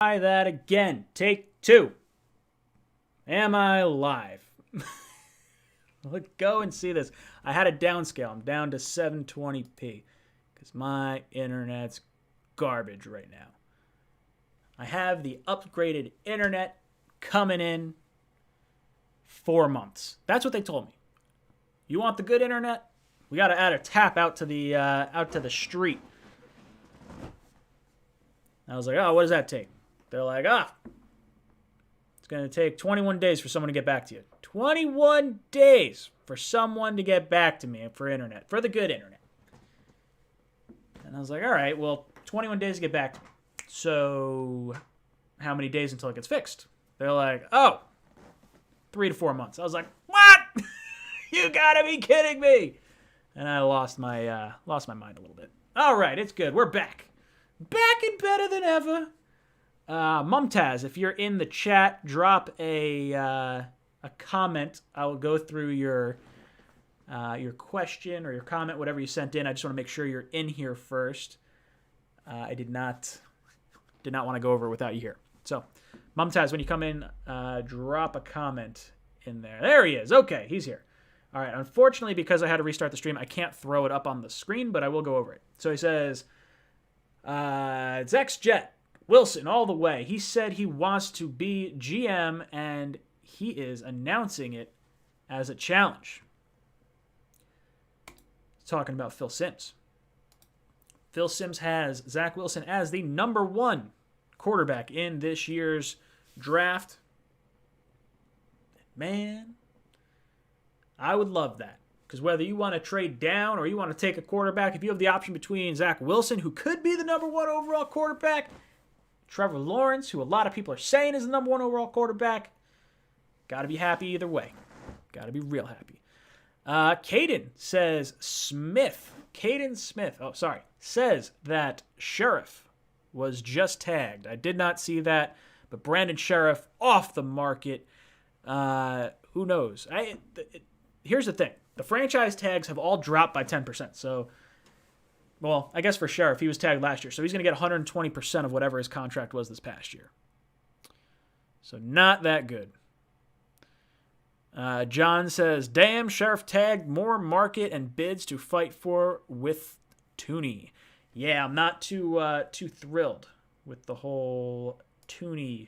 Try that again. Take two. Am I live? Let's go and see this. I had a downscale. I'm down to 720p because my internet's garbage right now. I have the upgraded internet coming in 4 months. That's what they told me. You want the good internet? We got to add a tap out to the street. I was like, oh, what does that take? They're like, it's going to take 21 days for someone to get back to you. 21 days for someone to get back to me for internet, for the good internet. And I was like, all right, well, 21 days to get back to me. So how many days until it gets fixed? They're like, 3 to 4 months. I was like, what? You gotta be kidding me. And I lost my mind a little bit. All right, it's good. We're back. Back and better than ever. Mumtaz, if you're in the chat, drop a comment. I will go through your question or your comment, whatever you sent in. I just want to make sure you're in here first. I did not want to go over it without you here. So, Mumtaz, when you come in, drop a comment in there. There he is. Okay, he's here. All right, unfortunately, because I had to restart the stream, I can't throw it up on the screen, but I will go over it. So he says, Zack Wilson all the way. He said he wants to be GM, and he is announcing it as a challenge. Talking about Phil Simms. Phil Simms has Zack Wilson as the number 1 quarterback in this year's draft. Man, I would love that. Because whether you want to trade down or you want to take a quarterback, if you have the option between Zack Wilson, who could be the number 1 overall quarterback, Trevor Lawrence, who a lot of people are saying is the number 1 overall quarterback, got to be happy either way. Got to be real happy. Caden says says that Sheriff was just tagged. I did not see that, but Brandon Sheriff off the market. Who knows? Here's the thing. The franchise tags have all dropped by 10%. So, well, I guess for Sheriff, he was tagged last year. So he's going to get 120% of whatever his contract was this past year. So not that good. John says, damn, Sheriff tagged, more market and bids to fight for with Tooney. Yeah, I'm not too thrilled with the whole Tooney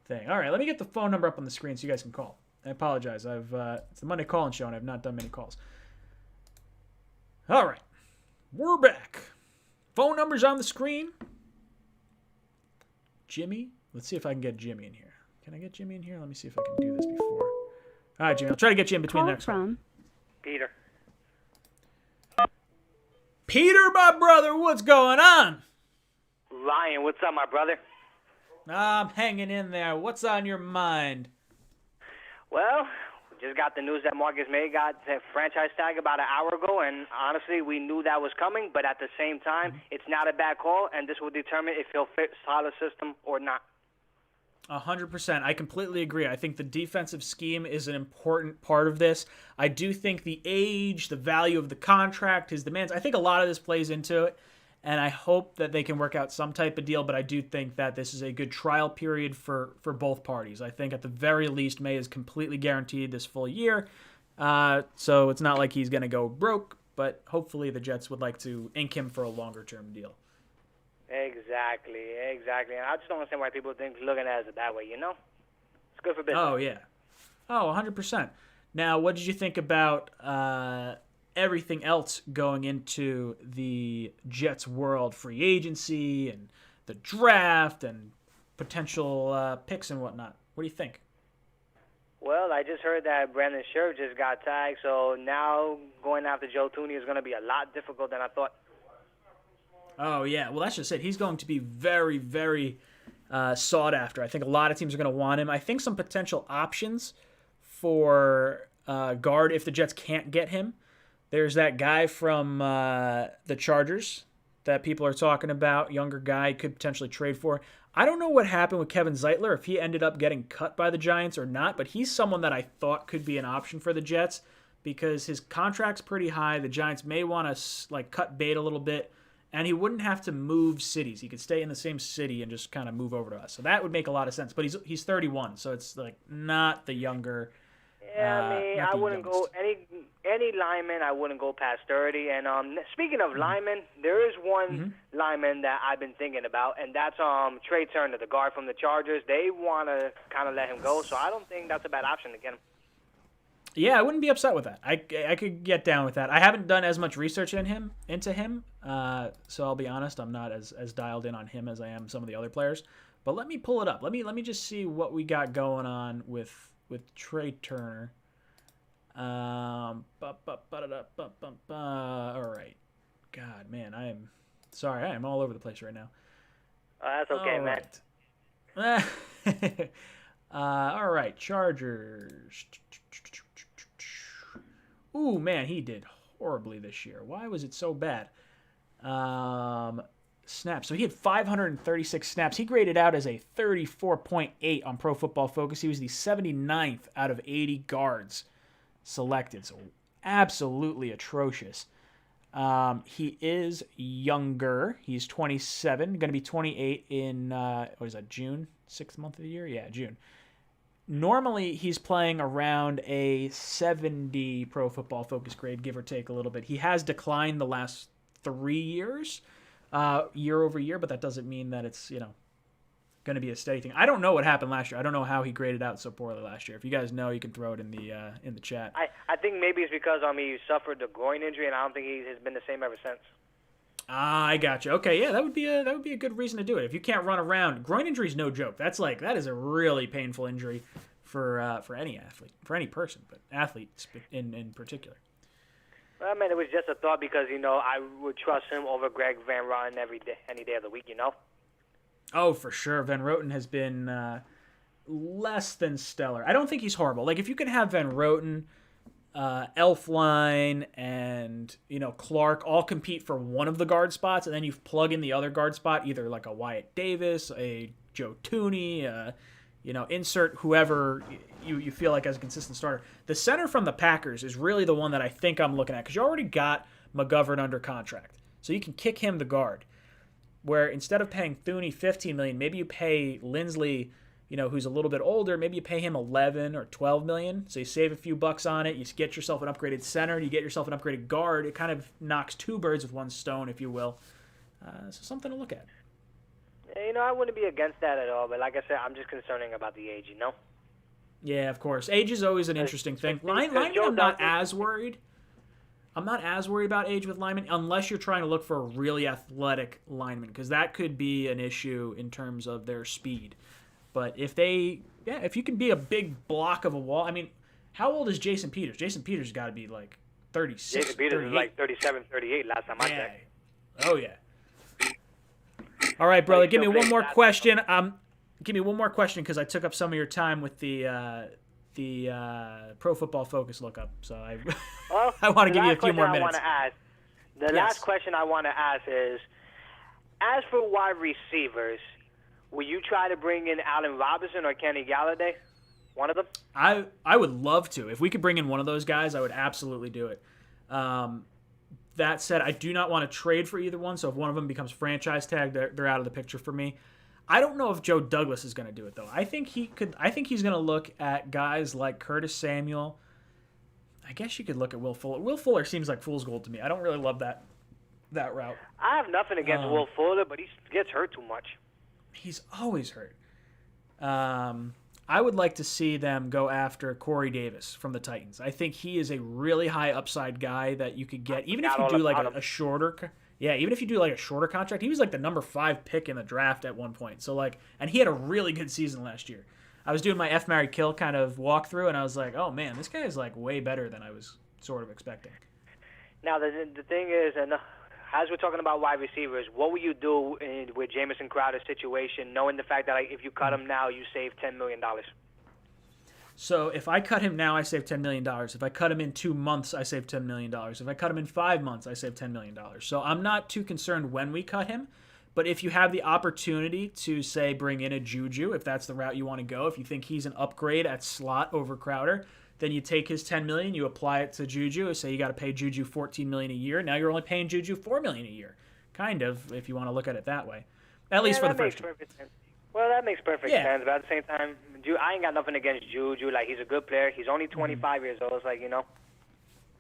thing. All right, let me get the phone number up on the screen so you guys can call. I apologize. It's the Monday Call-In Show, and I've not done many calls. All right, we're back. Phone number's on the screen. Jimmy, let's see if I can get Jimmy in here. Can I get Jimmy in here? Let me see if I can do this before. All right, Jimmy, I'll try to get you in between the next one. Peter. Peter, my brother, what's going on? Lion, what's up, my brother? I'm hanging in there. What's on your mind? Well, we just got the news that Marcus May got the franchise tag about an hour ago, and honestly, we knew that was coming, but at the same time, it's not a bad call, and this will determine if he'll fit Saleh's system or not. 100%. I completely agree. I think the defensive scheme is an important part of this. I do think the age, the value of the contract, his demands, I think a lot of this plays into it, and I hope that they can work out some type of deal, but I do think that this is a good trial period for both parties. I think at the very least, May is completely guaranteed this full year, so it's not like he's going to go broke, but hopefully the Jets would like to ink him for a longer-term deal. Exactly. And I just don't understand why people think looking at it that way, you know? It's good for business. Oh, yeah. Oh, 100%. Now, what did you think about everything else going into the Jets' world, free agency and the draft and potential picks and whatnot? What do you think? Well, I just heard that Brandon Sheriff just got tagged, so now going after Joe Tooney is going to be a lot difficult than I thought. Oh, yeah. Well, that's just it. He's going to be very, very sought after. I think a lot of teams are going to want him. I think some potential options for guard if the Jets can't get him. There's that guy from the Chargers that people are talking about, younger guy could potentially trade for. I don't know what happened with Kevin Zeitler, if he ended up getting cut by the Giants or not, but he's someone that I thought could be an option for the Jets because his contract's pretty high. The Giants may want to cut bait a little bit and he wouldn't have to move cities. He could stay in the same city and just kind of move over to us. So that would make a lot of sense. But he's 31, so it's like not the younger. Yeah, I mean, I wouldn't youngest. go any lineman. I wouldn't go past 30. And speaking of linemen, there is one lineman that I've been thinking about, and that's Trey Turner, the guard from the Chargers. They want to kind of let him go, so I don't think that's a bad option to get him. Yeah, I wouldn't be upset with that. I could get down with that. I haven't done as much research into him, so I'll be honest. I'm not as dialed in on him as I am some of the other players. But let me pull it up. Let me just see what we got going on with Trey Turner. All right. God, man, I am sorry. I am all over the place right now. That's okay, man. All right, Chargers. Ooh, man, he did horribly this year. Why was it so bad? Snaps. So he had 536 snaps. He graded out as a 34.8 on Pro Football Focus. He was the 79th out of 80 guards selected. So absolutely atrocious. He is younger. He's 27, going to be 28 in, June? 6th month of the year? Yeah, June. Normally, he's playing around a 70 Pro Football Focus grade, give or take a little bit. He has declined the last 3 years, year over year, but that doesn't mean that it's, going to be a steady thing. I don't know what happened last year. I don't know how he graded out so poorly last year. If you guys know, you can throw it in the chat. I think maybe it's because he suffered a groin injury, and I don't think he has been the same ever since. I got you. Okay, yeah, that would be a good reason to do it. If you can't run around, groin injury is no joke. That is a really painful injury for any athlete, for any person, but athletes in particular. Well, I mean, it was just a thought because I would trust him over Greg Van Roten any day of the week. Oh, for sure. Van Roten has been less than stellar. I don't think he's horrible. Like if you can have Van Roten, Elflein, and Clark all compete for one of the guard spots, and then you plug in the other guard spot, either like a Wyatt Davis, a Joe Tooney, insert whoever you feel like as a consistent starter. The center from the Packers is really the one that I think I'm looking at because you already got McGovern under contract, so you can kick him the guard. Where instead of paying Thuney $15 million, maybe you pay Lindsley, who's a little bit older, maybe you pay him $11 or $12 million. So you save a few bucks on it. You get yourself an upgraded center. You get yourself an upgraded guard. It kind of knocks two birds with one stone, if you will. So something to look at. Yeah, I wouldn't be against that at all. But like I said, I'm just concerning about the age, Yeah, of course. Age is always an interesting thing. Linemen, I'm not as worried. I'm not as worried about age with linemen unless you're trying to look for a really athletic lineman because that could be an issue in terms of their speed. But if you can be a big block of a wall, I mean, how old is Jason Peters? Jason Peters got to be like 36, Jason Peters 38. is like 37, 38 last time I checked. Oh, yeah. All right, brother, give me one more question. Give me one more question because I took up some of your time with the Pro Football Focus lookup. So I want to give you a few more minutes. Last question I want to ask is, as for wide receivers, will you try to bring in Allen Robinson or Kenny Galladay? One of them? I would love to. If we could bring in one of those guys, I would absolutely do it. That said, I do not want to trade for either one. So if one of them becomes franchise tag, they're out of the picture for me. I don't know if Joe Douglas is going to do it though. I think he could. I think he's going to look at guys like Curtis Samuel. I guess you could look at Will Fuller. Will Fuller seems like fool's gold to me. I don't really love that route. I have nothing against Will Fuller, but he gets hurt too much. He's always hurt. I would like to see them go after Corey Davis from the Titans. I think he is a really high upside guy that you could get, even if you do like a shorter. Yeah, even if you do like a shorter contract, he was like the number 5 pick in the draft at one point. So and he had a really good season last year. I was doing my F, Marry, Kill kind of walkthrough, and I was like, oh man, this guy is like way better than I was sort of expecting. Now the thing is, and as we're talking about wide receivers, what will you do with Jamison Crowder's situation, knowing the fact that if you cut him now, you save $10 million? So if I cut him now, I save $10 million. If I cut him in 2 months, I save $10 million. If I cut him in 5 months, I save $10 million. So I'm not too concerned when we cut him. But if you have the opportunity to, say, bring in a Juju, if that's the route you want to go, if you think he's an upgrade at slot over Crowder, then you take his $10 million, you apply it to Juju, say you got to pay Juju $14 million a year. Now you're only paying Juju $4 million a year. kind of, if you want to look at it that way. At least for the first year. Well, that makes perfect sense. But at the same time, I ain't got nothing against Juju. Like, he's a good player. He's only 25 years old. It's like, you know,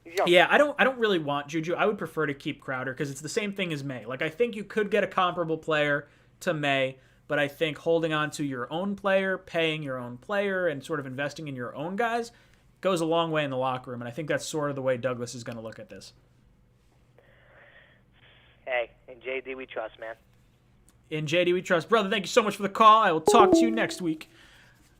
he's young. Yeah, I don't really want Juju. I would prefer to keep Crowder because it's the same thing as May. Like, I think you could get a comparable player to May, but I think holding on to your own player, paying your own player, and sort of investing in your own guys goes a long way in the locker room. And I think that's sort of the way Douglas is going to look at this. Hey, in JD we trust, man. In JD we trust. Brother, thank you so much for the call. I will talk to you next week.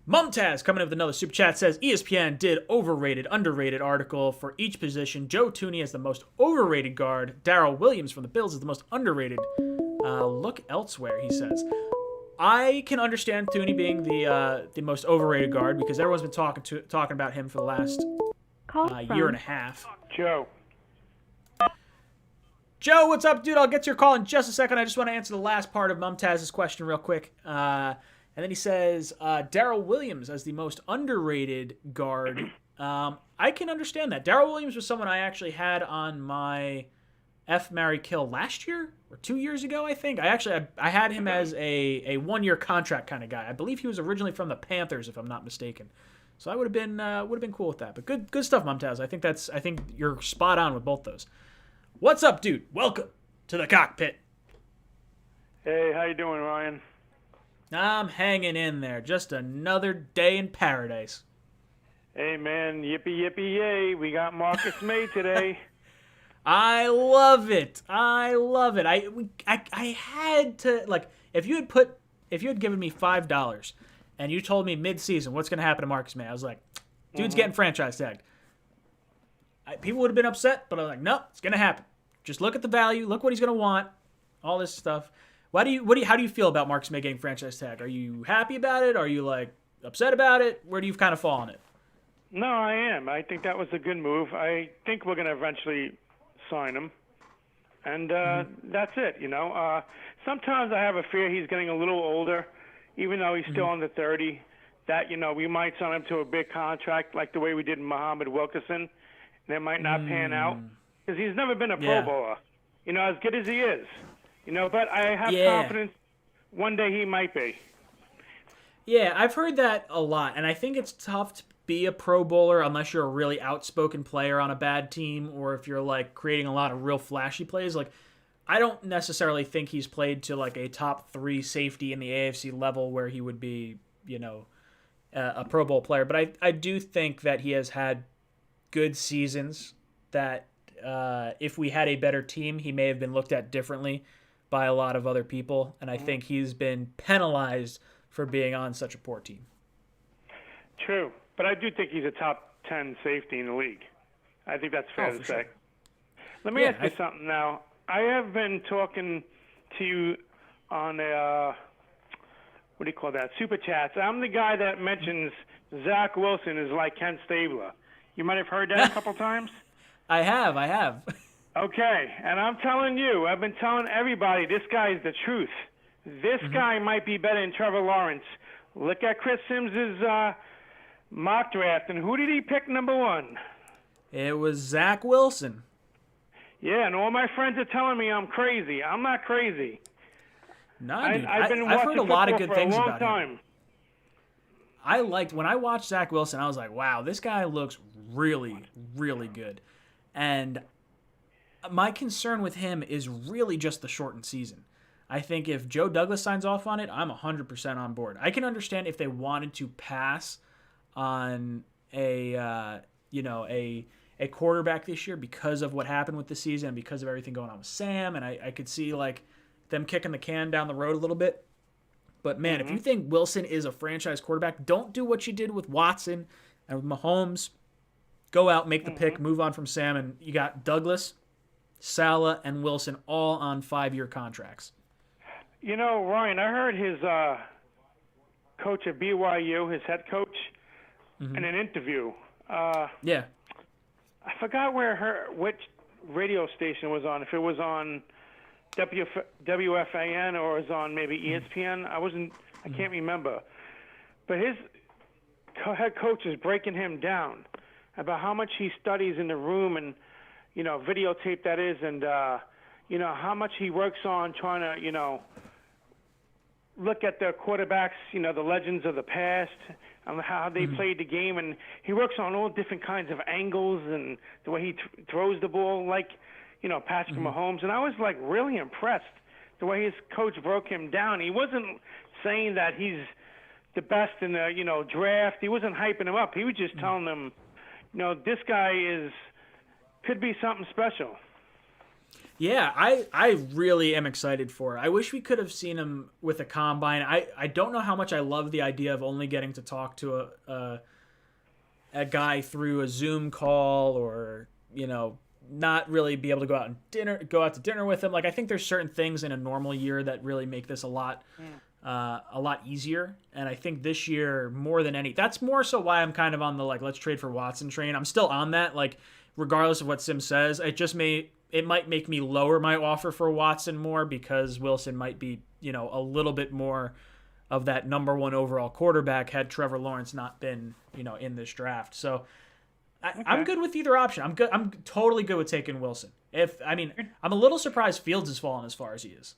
Mumtaz coming in with another super chat says ESPN did overrated, underrated article for each position. Joe Tooney as the most overrated guard. Darrell Williams from the Bills is the most underrated. Look elsewhere, he says. I can understand Tooney being the most overrated guard because everyone's been talking about him for the last year and a half. Joe, what's up, dude? I'll get to your call in just a second. I just want to answer the last part of Mumtaz's question real quick. And then he says, Darrell Williams as the most underrated guard. I can understand that. Darrell Williams was someone I actually had on my F, Marry, Kill last year or 2 years ago, I think. I had him as a one-year contract kind of guy. I believe he was originally from the Panthers, if I'm not mistaken. So I would have been cool with that. But good stuff, Mumtaz. I think you're spot on with both those. What's up, dude? Welcome to the cockpit. Hey, how you doing, Ryan? I'm hanging in there. Just another day in paradise. Hey, man, yippee, yippee, yay. We got Marcus May today. I love it. I had to, like, if you had given me $5 and you told me mid-season what's going to happen to Marcus May, I was like, dude's getting franchise tagged. People would have been upset, but I'm like, no, it's going to happen. Just look at the value. Look what he's going to want. All this stuff. How do you feel about Marcus May getting franchise tag? Are you happy about it? Are you, like, upset about it? Where do you kind of fall on it? No, I am. I think that was a good move. I think we're going to eventually sign him. And that's it, you know. Sometimes I have a fear he's getting a little older, even though he's still under 30, that, you know, we might sign him to a big contract like the way we did Muhammad Wilkerson. And it might not pan out because he's never been a Pro Bowler, you know, as good as he is. You know, but I have confidence one day he might be. Yeah, I've heard that a lot, and I think it's tough to be a Pro Bowler unless you're a really outspoken player on a bad team or if you're, like, creating a lot of real flashy plays. Like, I don't necessarily think he's played to, like, a top 3 safety in the AFC level where he would be, you know, a Pro Bowl player. But I do think that he has had good seasons that if we had a better team, he may have been looked at differently by a lot of other people. And I think he's been penalized for being on such a poor team. True. But I do think he's a top 10 safety in the league. I think that's fair to say. Sure. Let me ask you something now. I have been talking to you on a, what do you call that, Super Chats. I'm the guy that mentions Zack Wilson is like Ken Stabler. You might have heard that a couple times. I have. Okay, and I'm telling you, I've been telling everybody, this guy is the truth. This guy might be better than Trevor Lawrence. Look at Chris Sims's mock draft, and who did he pick number 1? It was Zack Wilson. Yeah, and all my friends are telling me I'm crazy. I'm not crazy. No, dude. I've heard a lot of good things about him. When I watched Zack Wilson, I was like, wow, this guy looks really, really good. And my concern with him is really just the shortened season. I think if Joe Douglas signs off on it, I'm 100% on board. I can understand if they wanted to pass on a quarterback this year because of what happened with the season and because of everything going on with Sam, and I could see, like, them kicking the can down the road a little bit. But, man, if you think Wilson is a franchise quarterback, don't do what you did with Watson and with Mahomes. Go out, make the pick, move on from Sam, and you got Douglas, Saleh, and Wilson all on 5-year contracts. You know, Ryan, I heard his coach at BYU, his head coach, in an interview. Yeah. I forgot which radio station it was on, if it was on WFAN or it was on maybe ESPN. I can't remember. But his head coach is breaking him down about how much he studies in the room and, you know, videotape that is. And, how much he works on trying to, look at the quarterbacks, the legends of the past, and how they played the game, and he works on all different kinds of angles and the way he throws the ball, like, Patrick Mahomes. And I was like really impressed the way his coach broke him down. He wasn't saying that he's the best in the draft. He wasn't hyping him up. He was just telling them, this guy could be something special. Yeah, I really am excited for it. I wish we could have seen him with a combine. I don't know how much I love the idea of only getting to talk to a guy through a Zoom call, or not really be able to go out to dinner with him. Like, I think there's certain things in a normal year that really make this a lot easier. And I think this year more than any, that's more so why I'm kind of on the let's trade for Watson train. I'm still on that. Like, regardless of what Sim says, it might make me lower my offer for Watson more, because Wilson might be, a little bit more of that number one overall quarterback had Trevor Lawrence not been, in this draft. So I'm good with either option. I'm good. I'm totally good with taking Wilson. I'm a little surprised Fields has fallen as far as he is.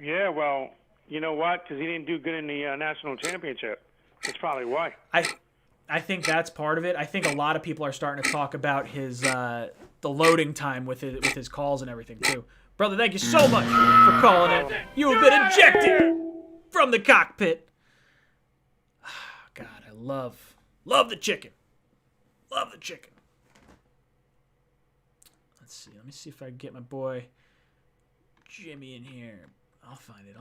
Yeah, well, you know what? Because he didn't do good in the national championship. That's probably why. I think that's part of it. I think a lot of people are starting to talk about his the loading time with his calls and everything too. Brother, thank you so much for calling in. You have been ejected from the cockpit. God, I love the chicken. Love the chicken. Let's see. Let me see if I can get my boy Jimmy in here. I'll find it.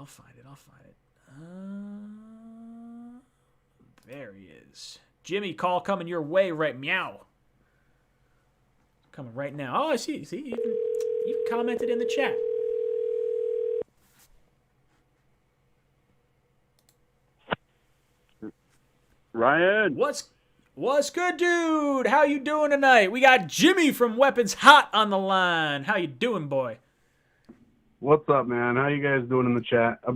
There he is. Jimmy, call coming your way right meow. Coming right now. Oh, I see. See, you commented in the chat. Ryan. What's good, dude? How you doing tonight? We got Jimmy from Weapons Hot on the line. How you doing, boy? What's up, man? How you guys doing in the chat? I've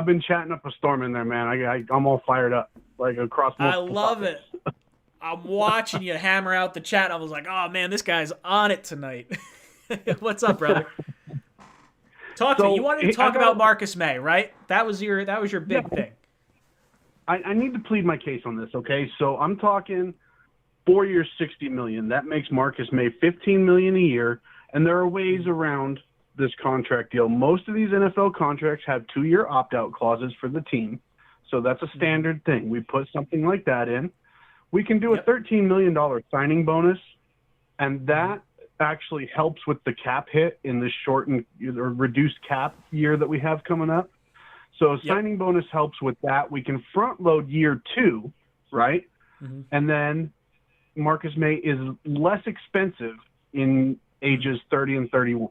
been chatting up a storm in there, man. I'm all fired up, like across multiple I love topics. it. I'm watching you hammer out the chat. I was like, oh man, this guy's on it tonight. What's up, brother? Talk to me. You wanted to talk about Marcus May, right? That was your big thing. I need to plead my case on this, okay? So I'm talking 4 years, $60 million. That makes Marcus May $15 million a year, and there are ways around this contract deal. Most of these NFL contracts have 2-year opt-out clauses for the team, so that's a standard thing. We put something like that in. We can do a $13 million signing bonus, and that actually helps with the cap hit in the shortened or reduced cap year that we have coming up. So a signing bonus helps with that. We can front load year 2, right? Mm-hmm. And then Marcus May is less expensive in ages 30 and 31.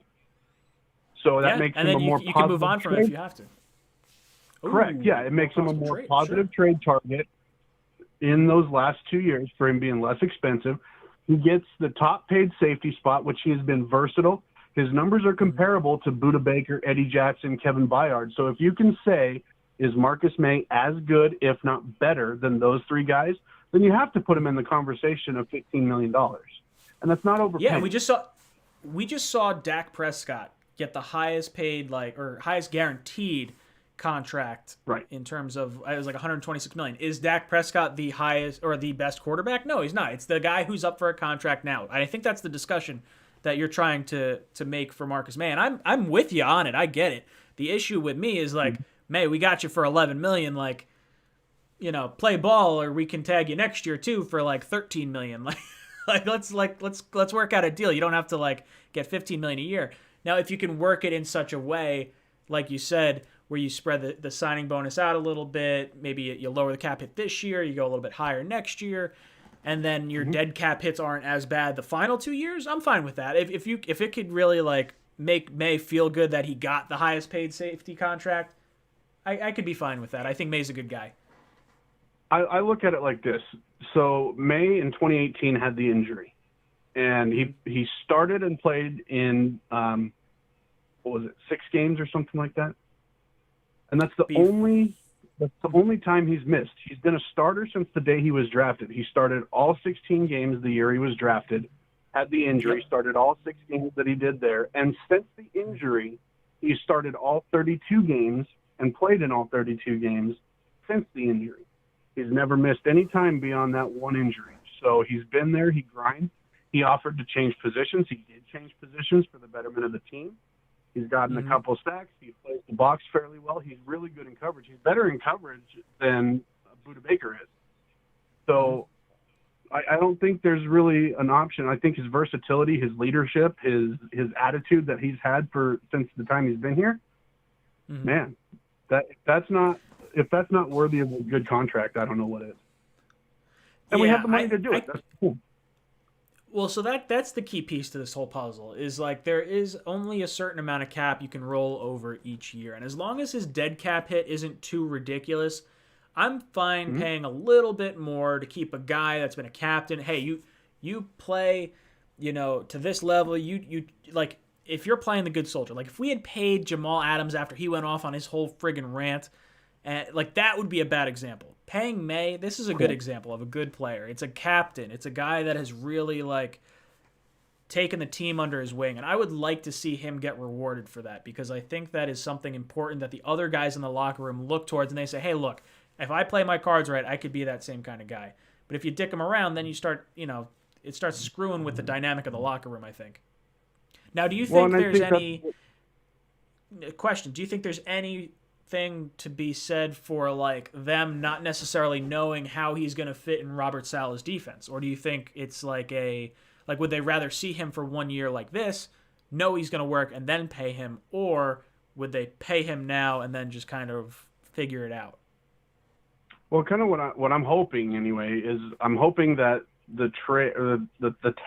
So that makes him a more positive. You can move on from it if you have to. Correct. Yeah, it makes him a more positive trade target in those last 2 years for him being less expensive. He gets the top paid safety spot, which he has been versatile. His numbers are comparable to Budda Baker, Eddie Jackson, Kevin Byard. So if you can say, is Marcus May as good, if not better, than those 3 guys, then you have to put him in the conversation of $15 million. And that's not overpaying. Yeah, we just saw Dak Prescott get the highest paid, or highest guaranteed contract, right, in terms of, it was like $126 million. Is Dak Prescott the highest or the best quarterback? No, he's not. It's the guy who's up for a contract now. I think that's the discussion that you're trying to make for Marcus May, and I'm with you on it. I get it. The issue with me is May, we got you for $11 million. Play ball, or we can tag you next year too for $13 million. Let's work out a deal. You don't have to get $15 million a year. Now, if you can work it in such a way, like you said, where you spread the signing bonus out a little bit, maybe you lower the cap hit this year, you go a little bit higher next year, and then your dead cap hits aren't as bad the final 2 years, I'm fine with that. If it could really make May feel good that he got the highest paid safety contract, I could be fine with that. I think May's a good guy. I look at it like this. So May in 2018 had the injury, and he started and played in 6 games or something like that, and that's the only time he's missed. He's been a starter since the day he was drafted. He started all 16 games the year he was drafted, had the injury, started all 6 games that he did there, and since the injury, he started all 32 games and played in all 32 games since the injury. He's never missed any time beyond that one injury. So he's been there, he grinds. He offered to change positions. He did change positions for the betterment of the team. He's gotten a couple sacks. He plays the box fairly well. He's really good in coverage. He's better in coverage than Budda Baker is. So I don't think there's really an option. I think his versatility, his leadership, his attitude that he's had since the time he's been here, man, if that's not worthy of a good contract, I don't know what is. And we have the money to do it. That's cool. Well, so that's the key piece to this whole puzzle is like there is only a certain amount of cap you can roll over each year. And as long as his dead cap hit isn't too ridiculous, I'm fine paying a little bit more to keep a guy that's been a captain. Hey, you play, to this level, you like if you're playing the good soldier. Like if we had paid Jamal Adams after he went off on his whole friggin' rant, like that would be a bad example. Paying May, this is a good example of a good player. It's a captain. It's a guy that has really like taken the team under his wing, and I would like to see him get rewarded for that because I think that is something important that the other guys in the locker room look towards and they say, hey, look, if I play my cards right, I could be that same kind of guy. But if you dick him around, then you start, it starts screwing with the dynamic of the locker room, I think. Now, do you think there's any question? Do you think there's anything to be said for like them not necessarily knowing how he's going to fit in Robert Saleh's defense? Or do you think it's like would they rather see him for 1 year like this, know he's going to work and then pay him, or would they pay him now and then just kind of figure it out? Well, kind of what I'm hoping anyway is I'm hoping that the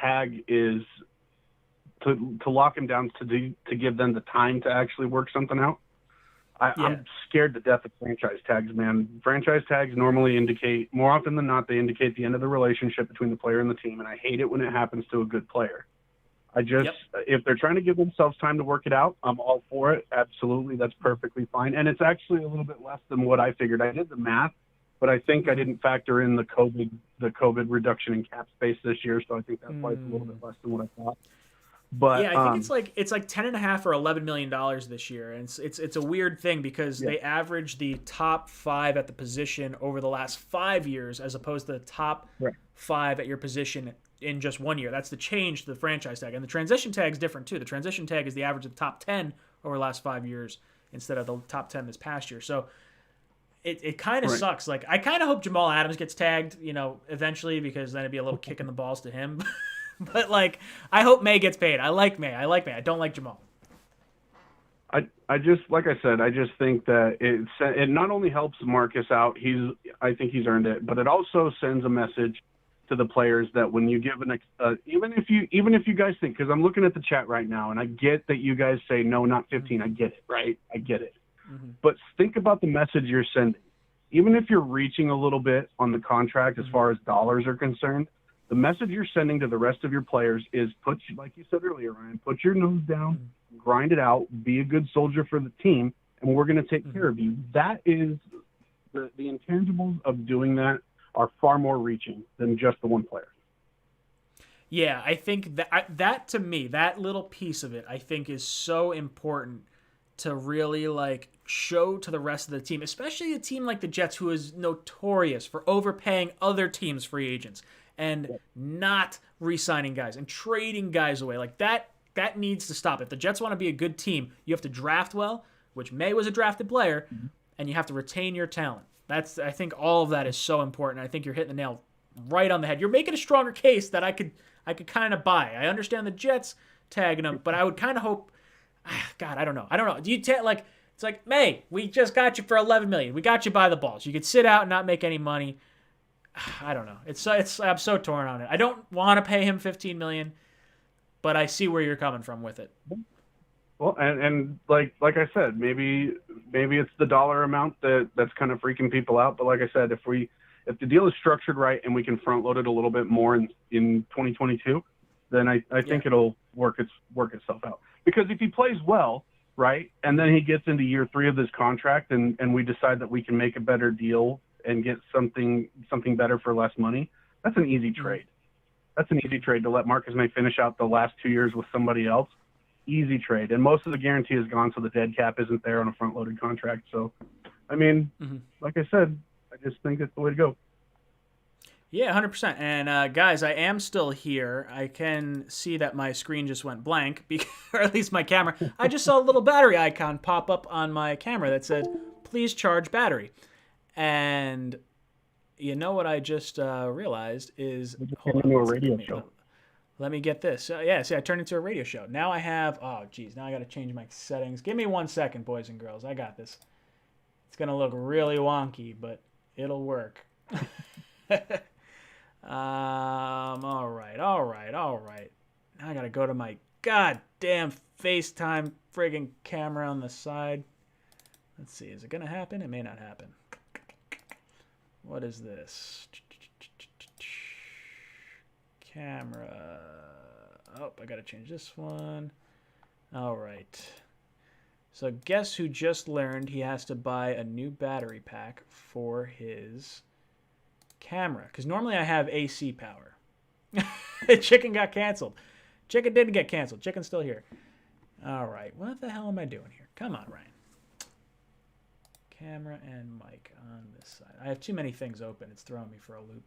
tag is to lock him down to give them the time to actually work something out. I'm scared to death of franchise tags, man. Franchise tags normally indicate, more often than not, they indicate the end of the relationship between the player and the team, and I hate it when it happens to a good player. If they're trying to give themselves time to work it out, I'm all for it. Absolutely, that's perfectly fine. And it's actually a little bit less than what I figured. I did the math, but I think I didn't factor in the COVID reduction in cap space this year, so I think that's why it's a little bit less than what I thought. But yeah, I think it's like $10.5 or $11 million this year, and it's a weird thing because they average the top 5 at the position over the last 5 years as opposed to the top 5 at your position in just 1 year. That's the change to the franchise tag, and the transition tag is different too. The transition tag is the average of the top 10 over the last 5 years instead of the top 10 this past year. So it kind of sucks. Like I kind of hope Jamal Adams gets tagged, eventually, because then it'd be a little kick in the balls to him. But, like, I hope May gets paid. I like May. I don't like Jamal. I just, like I said, I just think that it not only helps Marcus out, I think he's earned it, but it also sends a message to the players that when you give even if you guys think, because I'm looking at the chat right now, and I get that you guys say, no, not 15. I get it, right? I get it. But think about the message you're sending. Even if you're reaching a little bit on the contract as far as dollars are concerned, the message you're sending to the rest of your players is like you said earlier, Ryan, put your nose down, grind it out, be a good soldier for the team, and we're going to take care of you. That is the intangibles of doing that are far more reaching than just the one player. Yeah, I think that to me, that little piece of it, I think is so important to really like show to the rest of the team, especially a team like the Jets, who is notorious for overpaying other teams' free agents and not re-signing guys and trading guys away. Like that needs to stop. If the Jets want to be a good team, you have to draft well, which May was a drafted player, and you have to retain your talent. I think all of that is so important. I think you're hitting the nail right on the head. You're making a stronger case that I could kind of buy. I understand the Jets tagging them, but I would kind of hope. God, I don't know. Do you like? It's like, May, we just got you for $11 million. We got you by the balls. You could sit out and not make any money. I don't know. I'm so torn on it. I don't want to pay him $15 million, but I see where you're coming from with it. Well, and like I said, maybe it's the dollar amount that's kind of freaking people out. But like I said, if the deal is structured right and we can front load it a little bit more in 2022, then I think it'll work itself out. Because if he plays well, right, and then he gets into year 3 of this contract and we decide that we can make a better deal and get something better for less money, that's an easy trade. That's an easy trade to let Marcus May finish out the last 2 years with somebody else. Easy trade. And most of the guarantee is gone, so the dead cap isn't there on a front-loaded contract. So, I mean, like I said, I just think it's the way to go. Yeah, 100%. And guys, I am still here. I can see that my screen just went blank, or at least my camera. I just saw a little battery icon pop up on my camera that said, please charge battery. And you know what I just realized is... Hold on, a radio show. Let me get this. Yeah, see, I turned into a radio show. Now I have... Oh, geez, now I got to change my settings. Give me 1 second, boys and girls. I got this. It's going to look really wonky, but it'll work. All right. Now I gotta go to my goddamn FaceTime friggin' camera on the side. Let's see, is it gonna happen? It may not happen. What is this? Camera. Oh, I gotta change this one. All right. So guess who just learned he has to buy a new battery pack for his camera, because normally I have AC power. Chicken got canceled. Chicken didn't get canceled. Chicken's still here. All right, what the hell am I doing here? Come on, Ryan. Camera and mic on this side. I have too many things open. It's throwing me for a loop.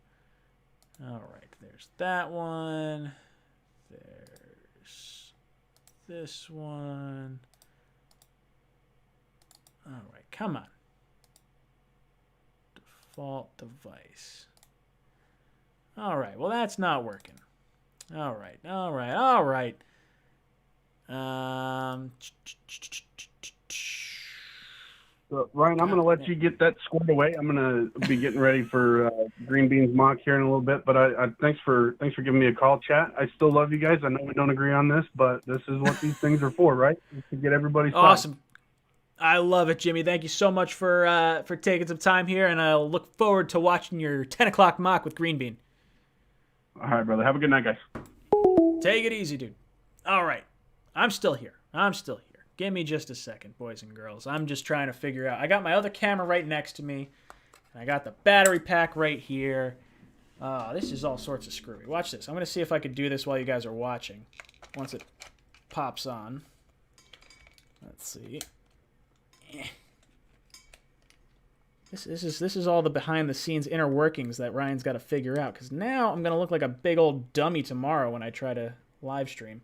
All right, there's that one. There's this one. All right, come on. Default device. All right, well, that's not working. All right. So, Ryan, I'm going to let you get that squared away. I'm going to be getting ready for Green Beans Mock here in a little bit. But I thanks for giving me a call, chat. I still love you guys. I know we don't agree on this, but this is what these things are for, right? To get everybody started. Awesome. I love it, Jimmy. Thank you so much for taking some time here, and I'll look forward to watching your 10 o'clock mock with Green Bean. All right, brother. Have a good night, guys. Take it easy, dude. All right. I'm still here. Give me just a second, boys and girls. I'm just trying to figure out. I got my other camera right next to me. I got the battery pack right here. This is all sorts of screwy. Watch this. I'm going to see if I could do this while you guys are watching. Once it pops on. Let's see. This is all the behind-the-scenes inner workings that Ryan's got to figure out, because now I'm going to look like a big old dummy tomorrow when I try to live stream.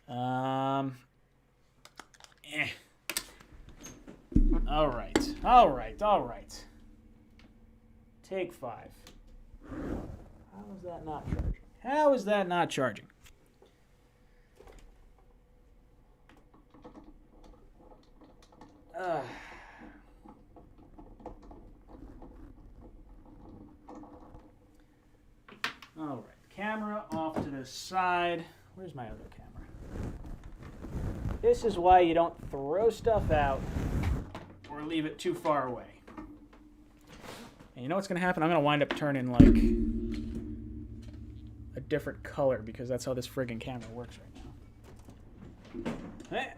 All right. Take 5. How is that not charging? All right, camera off to the side. Where's my other camera? This is why you don't throw stuff out or leave it too far away. And you know what's going to happen? I'm going to wind up turning like a different color, because that's how this friggin' camera works right now. Hey.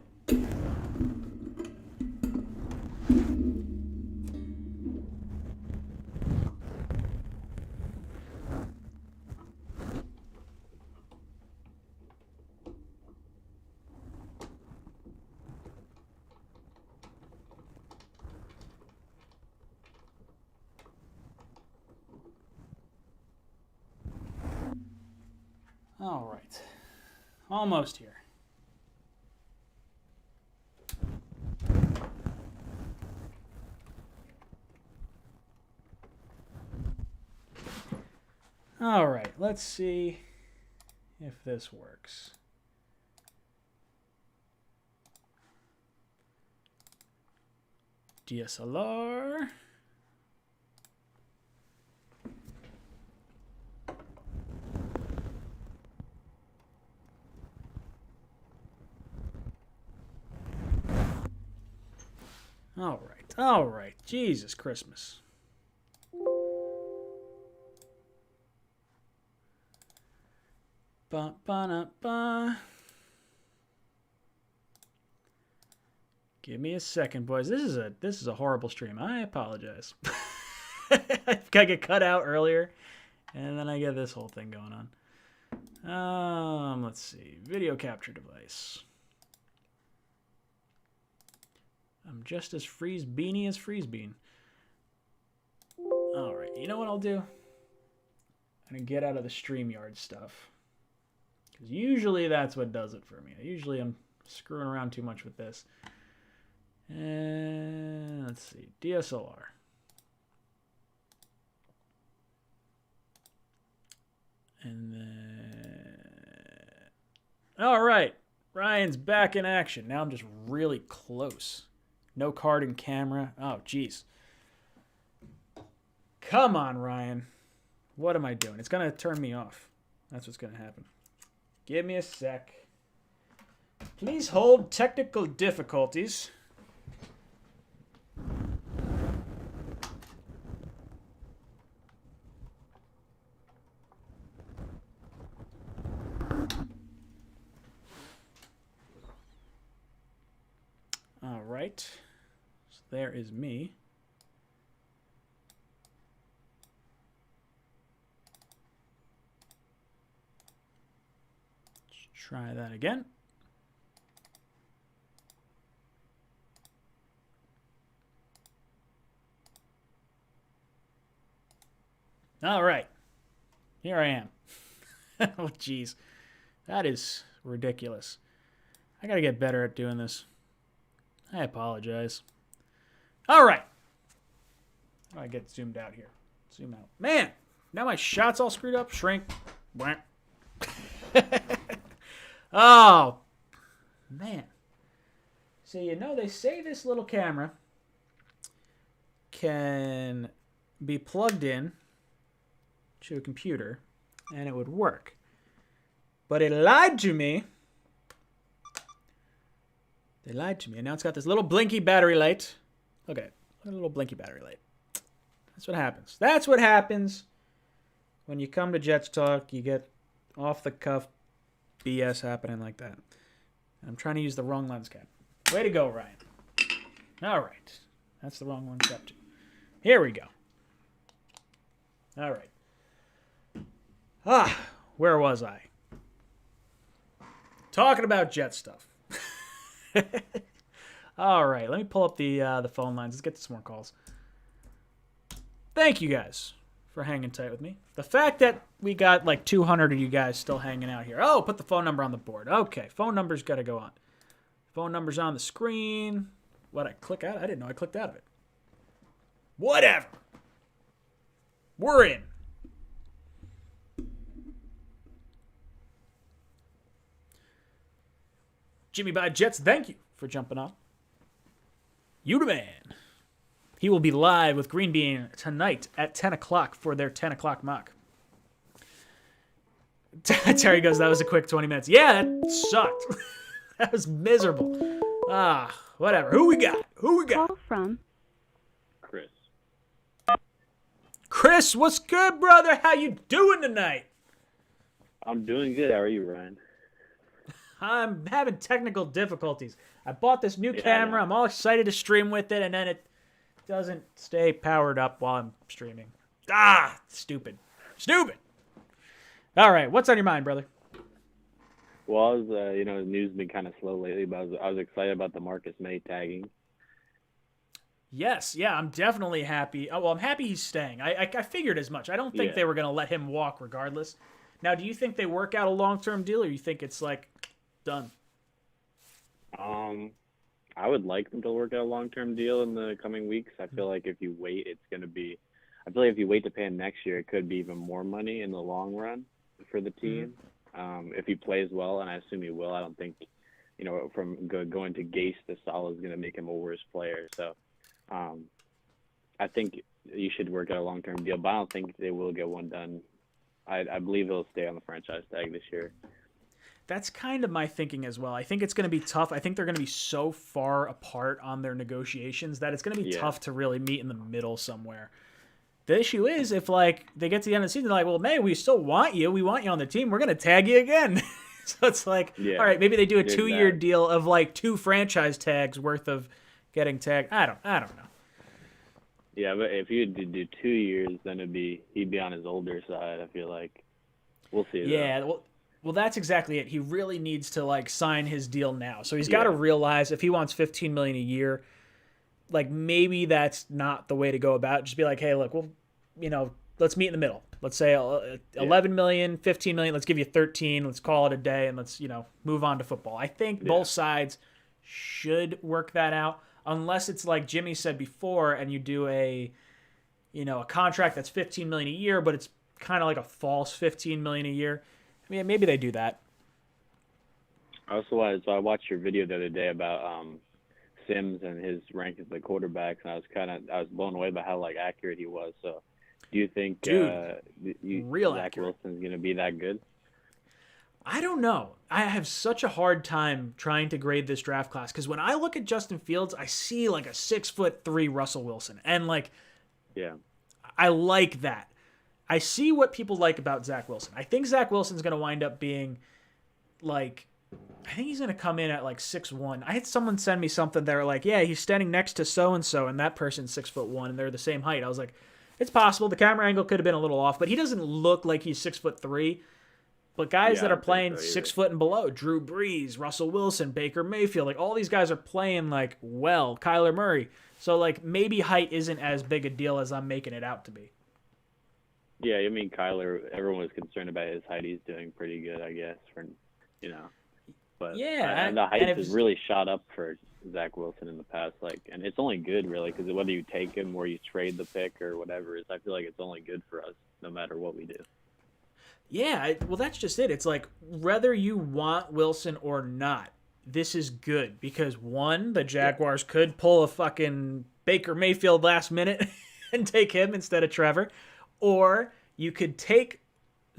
All right, almost here. All right, let's see if this works. DSLR. All right. Jesus Christmas. Ba-ba-da-ba. Give me a second, boys. This is a horrible stream. I apologize. I get cut out earlier, and then I get this whole thing going on. Let's see. Video capture device. I'm just as freeze beanie as freeze bean. All right. You know what I'll do? I'm going to get out of the StreamYard stuff. Because usually that's what does it for me. Usually I'm screwing around too much with this. And let's see. DSLR. And then... All right. Ryan's back in action. Now I'm just really close. No card and camera. Oh, jeez. Come on, Ryan. What am I doing? It's going to turn me off. That's what's going to happen. Give me a sec. Please hold technical difficulties. All right. So there is me. Let's try that again. All right. Here I am. Oh, jeez. That is ridiculous. I got to get better at doing this. I apologize. All right. How do I get zoomed out here? Zoom out. Man, now my shot's all screwed up. Shrink. Oh, man. So, you know, they say this little camera can be plugged in to a computer and it would work. But it lied to me. They lied to me. And now it's got this little blinky battery light. Okay, look at a little blinky battery light. That's what happens. That's what happens when you come to Jets Talk. You get off-the-cuff BS happening like that. I'm trying to use the wrong lens cap. Way to go, Ryan. All right. That's the wrong lens cap, too. Here we go. All right. Where was I? Talking about Jet stuff. All right, let me pull up the phone lines. Let's get to some more calls. Thank you guys for hanging tight with me. The fact that we got like 200 of you guys still hanging out here. Oh, put the phone number on the board. Okay, phone number's got to go on. Phone number's on the screen. What, I click out? I didn't know I clicked out of it. Whatever. We're in. Jimmy by Jets, thank you for jumping on. You the man. He will be live with Green Bean tonight at 10 o'clock for their 10 o'clock mock. Terry goes, that was a quick 20 minutes. Yeah, that sucked. That was miserable. Whatever. Who we got? Call from Chris. Chris, what's good, brother? How you doing tonight? I'm doing good. How are you, Ryan? I'm having technical difficulties. I bought this new camera. I'm all excited to stream with it, and then it doesn't stay powered up while I'm streaming. Stupid. All right, what's on your mind, brother? Well, I was, the news has been kind of slow lately, but I was excited about the Marcus May tagging. Yes, yeah, I'm definitely happy. Oh, well, I'm happy he's staying. I figured as much. I don't think they were going to let him walk regardless. Now, do you think they work out a long-term deal, or you think it's like done? I would like them to work out a long-term deal in the coming weeks. I feel like if you wait, I feel like if you wait to pay him next year, it could be even more money in the long run for the team. If he plays well, and I assume he will, I don't think, from going to Gase to Salah is going to make him a worse player. So I think you should work out a long-term deal, but I don't think they will get one done. I believe he'll stay on the franchise tag this year. That's kind of my thinking as well. I think it's going to be tough. I think they're going to be so far apart on their negotiations that it's going to be tough to really meet in the middle somewhere. The issue is if, they get to the end of the season, they're like, well, May, we still want you. We want you on the team. We're going to tag you again. So it's like, all right, maybe they do a 2-year deal of, 2 franchise tags worth of getting tagged. I don't know. Yeah, but if you do 2 years, then he'd be on his older side, I feel like. We'll see. Yeah, well, Well, that's exactly it. He really needs to like sign his deal now. So he's got to realize if he wants $15 million a year, like maybe that's not the way to go about it. Just be like, hey, look, let's meet in the middle. Let's say 11 million, 15 million. Let's give you 13. Let's call it a day, and let's move on to football. I think both sides should work that out, unless it's like Jimmy said before, and you do a contract that's 15 million a year, but it's kind of like a false 15 million a year. I mean, maybe they do that. I watched your video the other day about Sims and his rankings of the quarterbacks, and I was blown away by how like accurate he was. So, do you think Zach Wilson's going to be that good? I don't know. I have such a hard time trying to grade this draft class because when I look at Justin Fields, I see like a 6'3" Russell Wilson, and like, I like that. I see what people like about Zack Wilson. I think Zack Wilson's going to wind up being like, I think he's going to come in at like 6'1". I had someone send me something. They were like, yeah, he's standing next to so-and-so, and that person's 6'1", and they're the same height. I was like, it's possible. The camera angle could have been a little off, but he doesn't look like he's 6'3". But guys that are playing 6 foot and below, Drew Brees, Russell Wilson, Baker Mayfield, like all these guys are playing like Kyler Murray. So like maybe height isn't as big a deal as I'm making it out to be. Yeah, I mean Kyler, everyone was concerned about his height. He's doing pretty good, I guess, But and the height has really shot up for Zach Wilson in the past, and it's only good really because whether you take him or you trade the pick or whatever, I feel like it's only good for us no matter what we do. Yeah, well, that's just it. It's like whether you want Wilson or not, this is good because one, the Jaguars could pull a fucking Baker Mayfield last minute and take him instead of Trevor, or you could take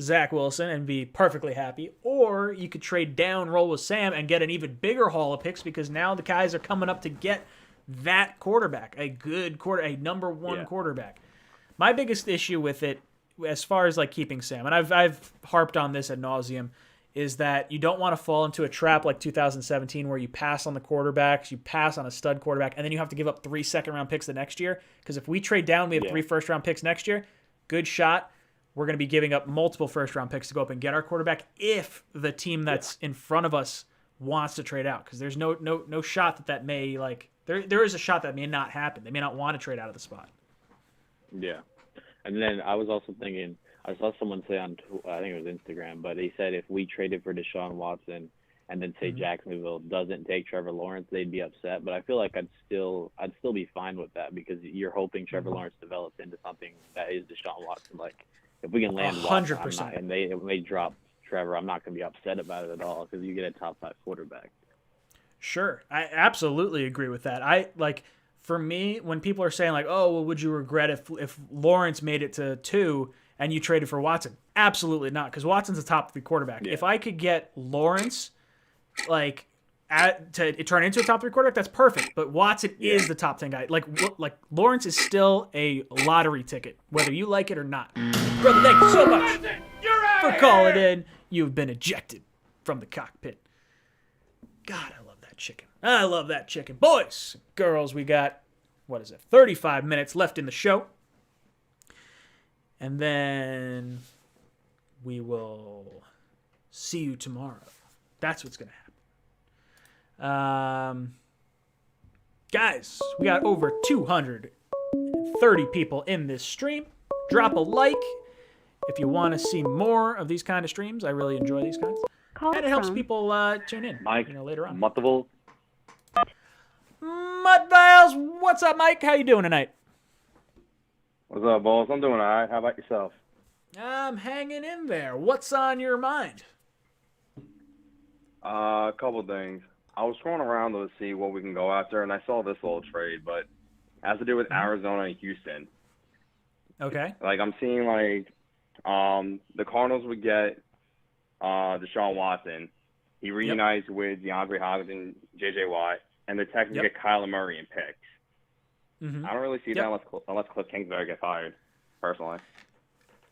Zack Wilson and be perfectly happy, or you could trade down, roll with Sam, and get an even bigger haul of picks because now the guys are coming up to get that quarterback, a number one quarterback. My biggest issue with it, as far as like keeping Sam, and I've harped on this ad nauseum, is that you don't want to fall into a trap like 2017 where you pass on the quarterbacks, you pass on a stud quarterback, and then you have to give up 3 second-round picks the next year. Because if we trade down, we have 3 first-round picks next year. Good shot. We're going to be giving up multiple first-round picks to go up and get our quarterback if the team that's in front of us wants to trade out. Because there's no shot that may, there is a shot that may not happen. They may not want to trade out of the spot. Yeah. And then I was also thinking, I saw someone say on, I think it was Instagram, but he said if we traded for Deshaun Watson and then say Jacksonville doesn't take Trevor Lawrence, they'd be upset. But I feel like I'd still be fine with that because you're hoping Trevor Lawrence develops into something that is Deshaun Watson. Like if we can land 100%, and they drop Trevor, I'm not going to be upset about it at all because you get a top 5 quarterback. Sure, I absolutely agree with that. For me, when people are saying like, oh, well, would you regret if Lawrence made it to 2 and you traded for Watson? Absolutely not, because Watson's a top 3 quarterback. Yeah. If I could get Lawrence to turn into a top 3 quarterback, that's perfect. But Watson is the top 10 guy. Like Lawrence is still a lottery ticket, whether you like it or not. Brother, thank you so much for calling in. You've been ejected from the cockpit. God, I love that chicken. I love that chicken. Boys, girls, we got, 35 minutes left in the show. And then we will see you tomorrow. That's what's going to happen. Guys, we got over 230 people in this stream. Drop a like if you want to see more of these kind of streams. I really enjoy these kinds. And it helps people tune in later on. Mudville. Mudviles, what's up, Mike? How you doing tonight? What's up, boss? I'm doing all right. How about yourself? I'm hanging in there. What's on your mind? A couple things. I was scrolling around to see what we can go after, and I saw this little trade, but it has to do with Arizona and Houston. Okay. I'm seeing the Cardinals would get Deshaun Watson. He reunites with DeAndre Hopkins and J.J. Watt, and the Texans get Kyler Murray and picks. Mm-hmm. I don't really see that unless Cliff Kingsbury gets hired, personally.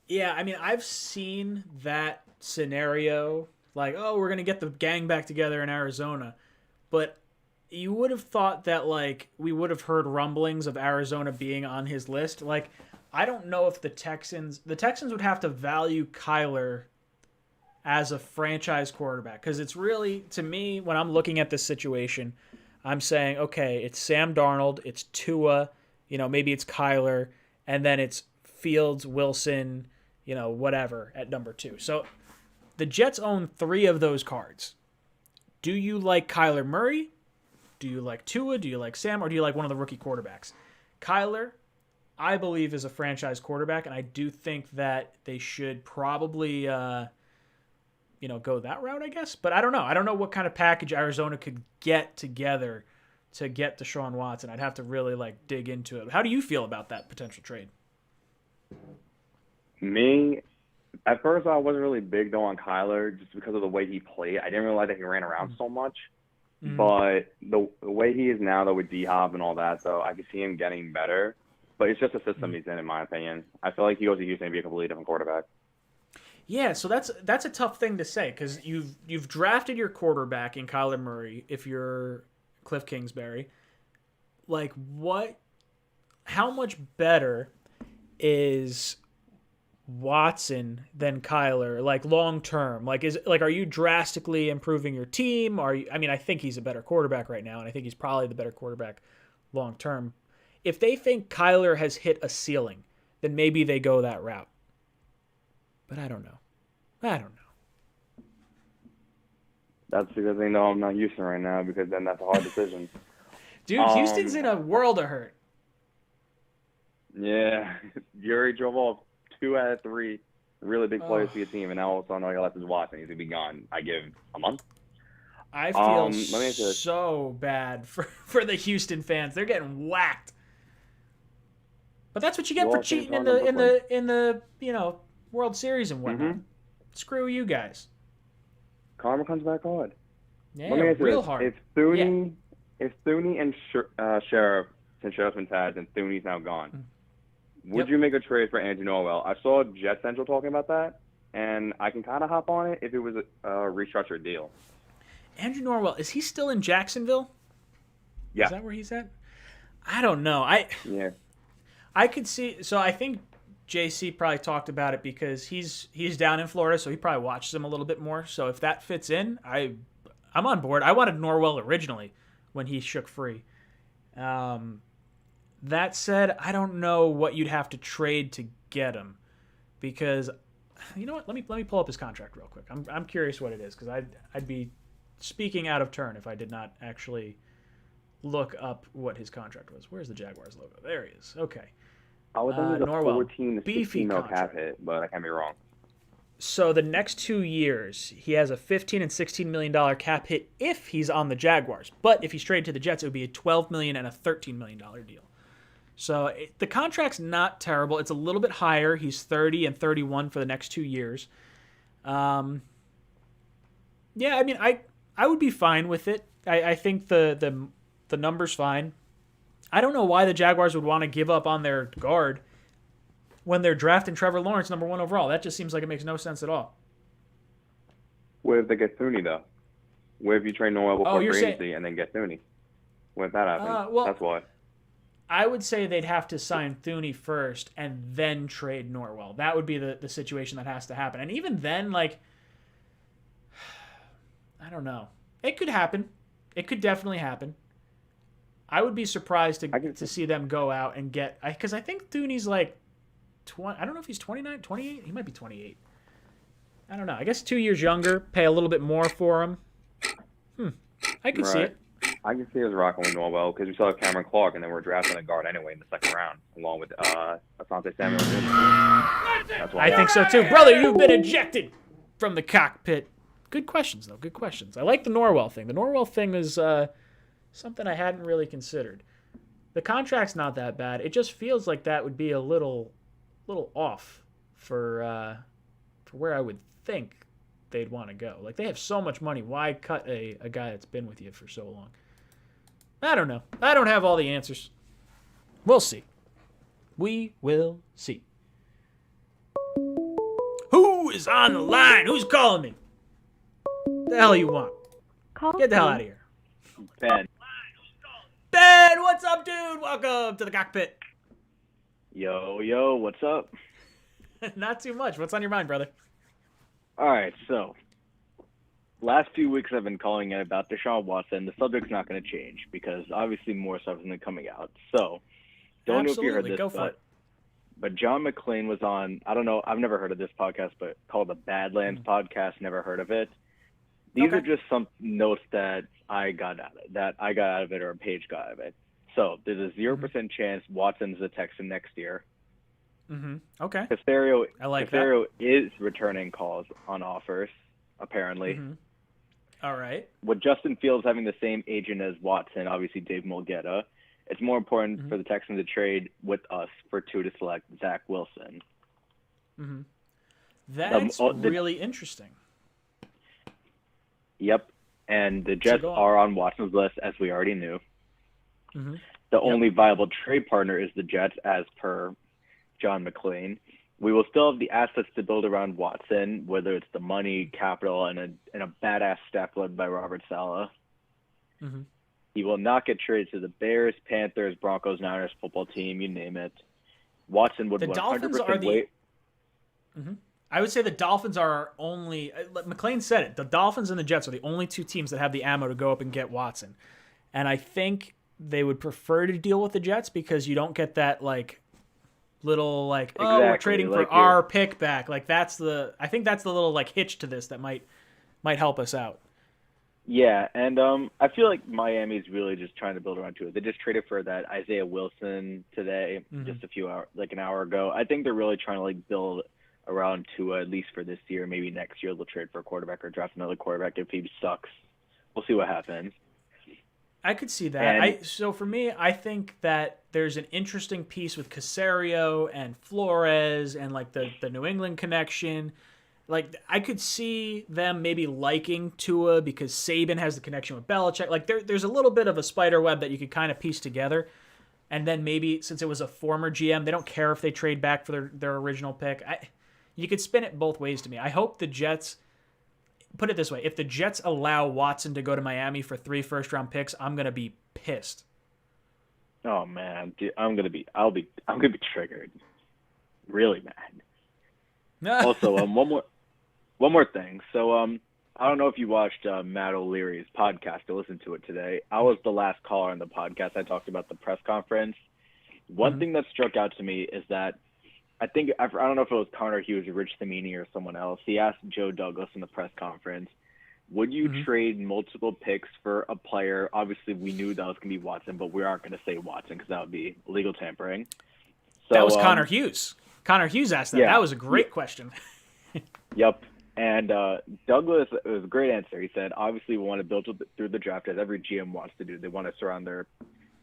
Yeah, I mean, I've seen that scenario, we're going to get the gang back together in Arizona. But you would have thought that, we would have heard rumblings of Arizona being on his list. I don't know if the Texans would have to value Kyler as a franchise quarterback. Because it's really, to me, when I'm looking at this situation, I'm saying, okay, it's Sam Darnold, it's Tua, maybe it's Kyler, and then it's Fields, Wilson, whatever at number 2. So the Jets own 3 of those cards. Do you like Kyler Murray? Do you like Tua? Do you like Sam? Or do you like one of the rookie quarterbacks? Kyler, I believe, is a franchise quarterback, and I do think that they should probably, go that route, I guess. But I don't know. I don't know what kind of package Arizona could get together to get Deshaun Watson. I'd have to really, dig into it. How do you feel about that potential trade? Me, at first I wasn't really big though on Kyler just because of the way he played. I didn't really like that he ran around so much. Mm-hmm. But the way he is now, though, with D-Hop and all that, though, I can see him getting better. But it's just a system he's in my opinion. I feel like he goes to Houston to be a completely different quarterback. Yeah, so that's a tough thing to say because you've drafted your quarterback in Kyler Murray if you're Cliff Kingsbury. How much better is Watson than Kyler, long term? Are you drastically improving your team? I think he's a better quarterback right now, and I think he's probably the better quarterback long term. If they think Kyler has hit a ceiling, then maybe they go that route. But I don't know. That's the good thing, though. I'm not Houston right now because then that's a hard decision. Dude, Houston's in a world of hurt. Yeah, you already drove off 2 out of 3 really big players for your team, and now all of a sudden all you left is Watson. He's going to be gone, I give, a month. I feel so bad for the Houston fans. They're getting whacked. But that's what you get for cheating in the World Series and whatnot. Mm-hmm. Screw you guys. Karma comes back hard. Yeah, real hard. If Thuney and Sheriff, since Sheriff's been tagged and Thuney's now gone, would you make a trade for Andrew Noel? I saw Jet Central talking about that, and I can kind of hop on it if it was a restructured deal. Andrew Norwell, is he still in Jacksonville? Yeah. Is that where he's at? I don't know. I could see. So I think JC probably talked about it because he's down in Florida, so he probably watches him a little bit more. So if that fits in, I'm on board. I wanted Norwell originally when he shook free. That said, I don't know what you'd have to trade to get him, because you know what? Let me pull up his contract real quick. I'm curious what it is, because I'd be speaking out of turn if I did not actually look up what his contract was. Where's the Jaguars logo? There he is. Okay. I would think it was a Norwell, 14 to 16 mil cap hit, but I can't be wrong. So the next 2 years, he has a $15 and $16 million cap hit if he's on the Jaguars. But if he's traded to the Jets, it would be a $12 million and a $13 million deal. So the contract's not terrible. It's a little bit higher. He's 30 and 31 for the next 2 years. Yeah, I mean, I would be fine with it. I think the number's fine. I don't know why the Jaguars would want to give up on their guard when they're drafting Trevor Lawrence number 1 overall. That just seems like it makes no sense at all. What if they get Thuney, though? What if you trade Noel before free agency and then get Thuney? What if that happens? That's why. I would say they'd have to sign Thuney first and then trade Norwell. That would be the situation that has to happen. And even then, I don't know. It could happen. It could definitely happen. I would be surprised to see them go out and get... Because I think Thuney's 20... I don't know if he's 29, 28. He might be 28. I don't know. I guess 2 years younger. Pay a little bit more for him. I can see it. I can see us rocking with Noel because we still have Cameron Clark, and then we're drafting a guard anyway in the second round, along with Asante Samuel. I think so too. Brother, you've been ejected from the cockpit. Good questions, though. Good questions. I like the Norwell thing. The Norwell thing is something I hadn't really considered. The contract's not that bad. It just feels like that would be a little off for where I would think they'd want to go. They have so much money. Why cut a guy that's been with you for so long? I don't know. I don't have all the answers. We'll see. We will see. Who is on the line? Who's calling me? The hell you want? Get the hell out of here. Ben. Ben, what's up, dude? Welcome to the cockpit. Yo, what's up? Not too much. What's on your mind, brother? All right, so last few weeks I've been calling it about Deshaun Watson. The subject's not going to change because obviously more stuff isn't coming out. So don't know if you heard Absolutely, this, go for it. but John McClane was on, I don't know, I've never heard of this podcast, but called the Badlands podcast. Never heard of it. These are just some notes that I got out of it, or a page got out of it. So there's a 0% chance Watson's a Texan next year. Okay. Casario is returning calls on offers, apparently. All right. With Justin Fields having the same agent as Watson, obviously Dave Mulgeta, it's more important for the Texans to trade with us for 2 to select Zack Wilson. That's really interesting. Yep. And the Jets are on Watson's list, as we already knew. The only viable trade partner is the Jets, as per John McClane. We will still have the assets to build around Watson, whether it's the money, capital, and a badass staff led by Robert Saleh. He will not get traded to the Bears, Panthers, Broncos, Niners, football team, you name it. Watson would 100% wait. I would say the Dolphins are only McClane said it. The Dolphins and the Jets are the only two teams that have the ammo to go up and get Watson. And I think they would prefer to deal with the Jets because you don't get that little we're trading for our pick back. I think that's the little hitch to this that might help us out. Yeah, and I feel like Miami's really just trying to build around Tua. They just traded for that Isaiah Wilson today, just an hour ago. I think they're really trying to build around Tua, at least for this year. Maybe next year they'll trade for a quarterback or draft another quarterback if he sucks. We'll see what happens. I could see that. So for me, I think that there's an interesting piece with Casario and Flores and the New England connection. I could see them maybe liking Tua because Saban has the connection with Belichick. There's a little bit of a spider web that you could kind of piece together. And then maybe since it was a former GM, they don't care if they trade back for their original pick. You could spin it both ways to me. I hope the Jets, put it this way, if the Jets allow Watson to go to Miami for 3 first-round picks, I'm going to be pissed. Oh man, dude, I'm going to be triggered. Really mad. Also, one more thing. So, I don't know if you watched Matt O'Leary's podcast. I listened to it today. I was the last caller on the podcast. I talked about the press conference. One thing that struck out to me is that I don't know if it was Connor Hughes or Rich Thamini or someone else. He asked Joe Douglas in the press conference, would you trade multiple picks for a player? Obviously, we knew that was going to be Watson, but we aren't going to say Watson because that would be legal tampering. So, that was Connor Hughes. Connor Hughes asked that. Yeah. That was a great question. Yep. And Douglas, it was a great answer. He said, obviously, we want to build through the draft as every GM wants to do. They want to surround their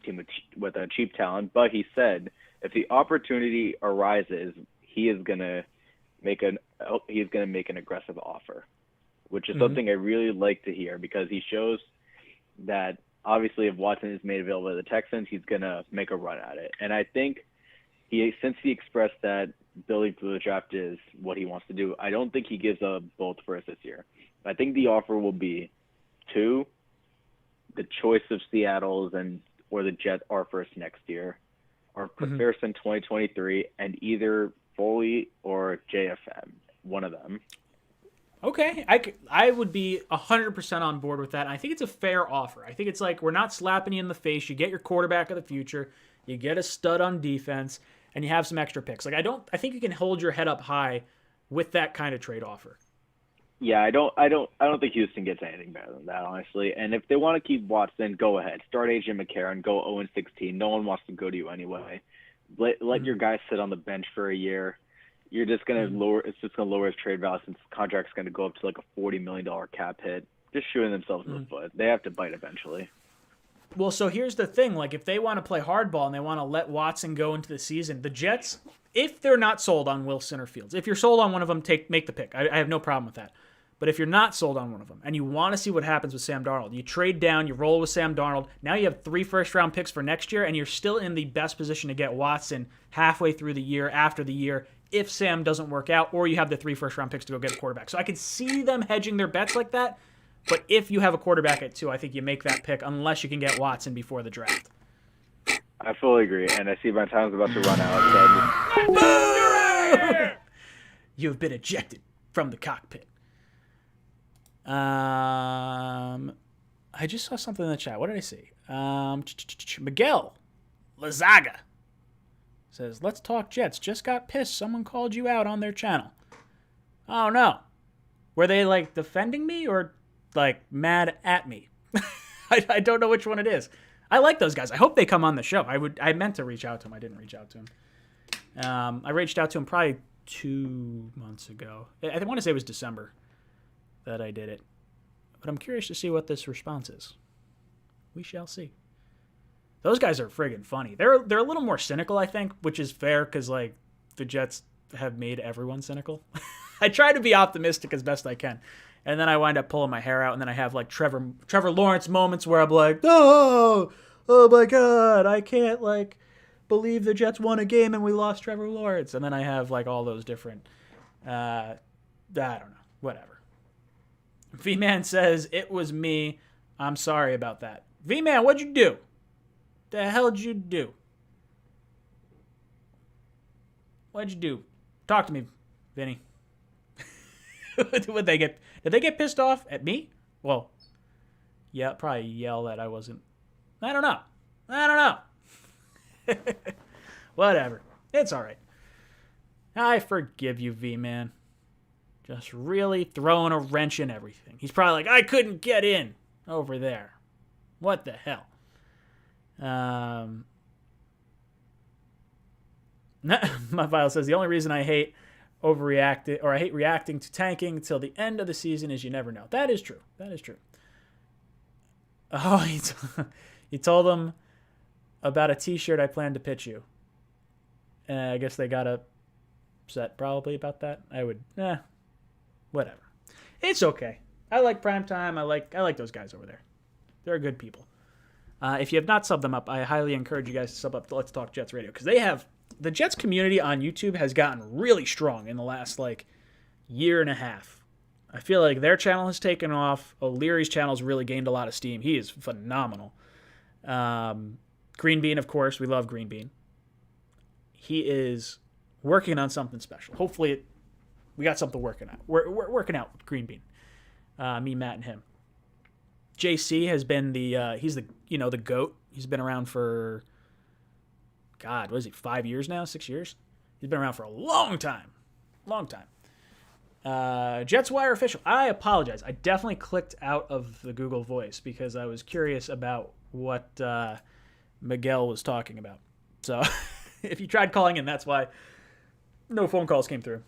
team with cheap talent. But he said, if the opportunity arises, he is going to make an aggressive offer, which is something I really like to hear because he shows that obviously if Watson is made available to the Texans, he's going to make a run at it. And I think since he expressed that building through the draft is what he wants to do, I don't think he gives up both first this year. I think the offer will be 2, the choice of Seattle's or the Jets are first next year, or first in 2023, and either Foley or JFM, one of them. Okay, I would be 100% on board with that. I think it's a fair offer. I think it's we're not slapping you in the face. You get your quarterback of the future, you get a stud on defense, and you have some extra picks. I think you can hold your head up high with that kind of trade offer. Yeah, I don't think Houston gets anything better than that, honestly. And if they want to keep Watson, go ahead. Start AJ McCarron, go 0-16. No one wants to go to you anyway. Let your guy sit on the bench for a year. You're just gonna lower. It's just gonna lower his trade value since the contract's gonna go up to a $40 million cap hit. Just shooting themselves in the foot. They have to bite eventually. Well, so here's the thing. If they want to play hardball and they want to let Watson go into the season, the Jets, if they're not sold on Wilson or Fields, if you're sold on one of them, make the pick. I have no problem with that. But if you're not sold on one of them and you want to see what happens with Sam Darnold, you trade down, you roll with Sam Darnold. Now you have 3 first-round picks for next year, and you're still in the best position to get Watson halfway through the year, after the year, if Sam doesn't work out, or you have the 3 first-round picks to go get a quarterback. So I could see them hedging their bets like that. But if you have a quarterback at 2, I think you make that pick unless you can get Watson before the draft. I fully agree, and I see my time's about to run out. You have been ejected from the cockpit. I just saw something in the chat. What did I see? Miguel Lazaga says, let's talk Jets. Just got pissed. Someone called you out on their channel. Oh, no. Were they, like, defending me or, like, mad at me? I don't know which one it is. I like those guys. I hope they come on the show. I meant to reach out to him. I didn't reach out to him. I reached out to him probably 2 months ago. I want to say it was December that I did it. But I'm curious to see what this response is. We shall see. Those guys are friggin' funny. They're a little more cynical, I think, which is fair because, like, the Jets have made everyone cynical. I try to be optimistic as best I can. And then I wind up pulling my hair out, and then I have, like, Trevor Lawrence moments where I'm like, oh my God, I can't, like, believe the Jets won a game and we lost Trevor Lawrence. And then I have, like, all those different, I don't know, whatever. V-Man says, it was me. I'm sorry about that. V-Man, what'd you do? The hell'd you do? What'd you do? Talk to me, Vinny. Did they get pissed off at me? Well, yeah, probably yell that I wasn't. I don't know. Whatever. It's all right. I forgive you, V-Man. Just really throwing a wrench in everything. He's probably like, I couldn't get in over there. What the hell? My file says the only reason I hate reacting to tanking till the end of the season is you never know. That is true. Oh, he told them about a T-shirt I planned to pitch you. I guess they got upset probably about that. Whatever. It's okay. I like Primetime. I like those guys over there. They're good people. If you have not subbed them up, I highly encourage you guys to sub up to Let's Talk Jets Radio because the Jets community on YouTube has gotten really strong in the last year and a half. I feel like their channel has taken off. O'Leary's channel's really gained a lot of steam. He is phenomenal. Green Bean, of course, we love Green Bean. He is working on something special. Hopefully, we got something working out. We're working out with Green Bean. Me, Matt, and him. JC has been he's the GOAT. He's been around for, God, what is he, 5 years now? 6 years? He's been around for a long time. Jets Wire Official. I apologize. I definitely clicked out of the Google Voice because I was curious about what Miguel was talking about. So if you tried calling in, that's why no phone calls came through.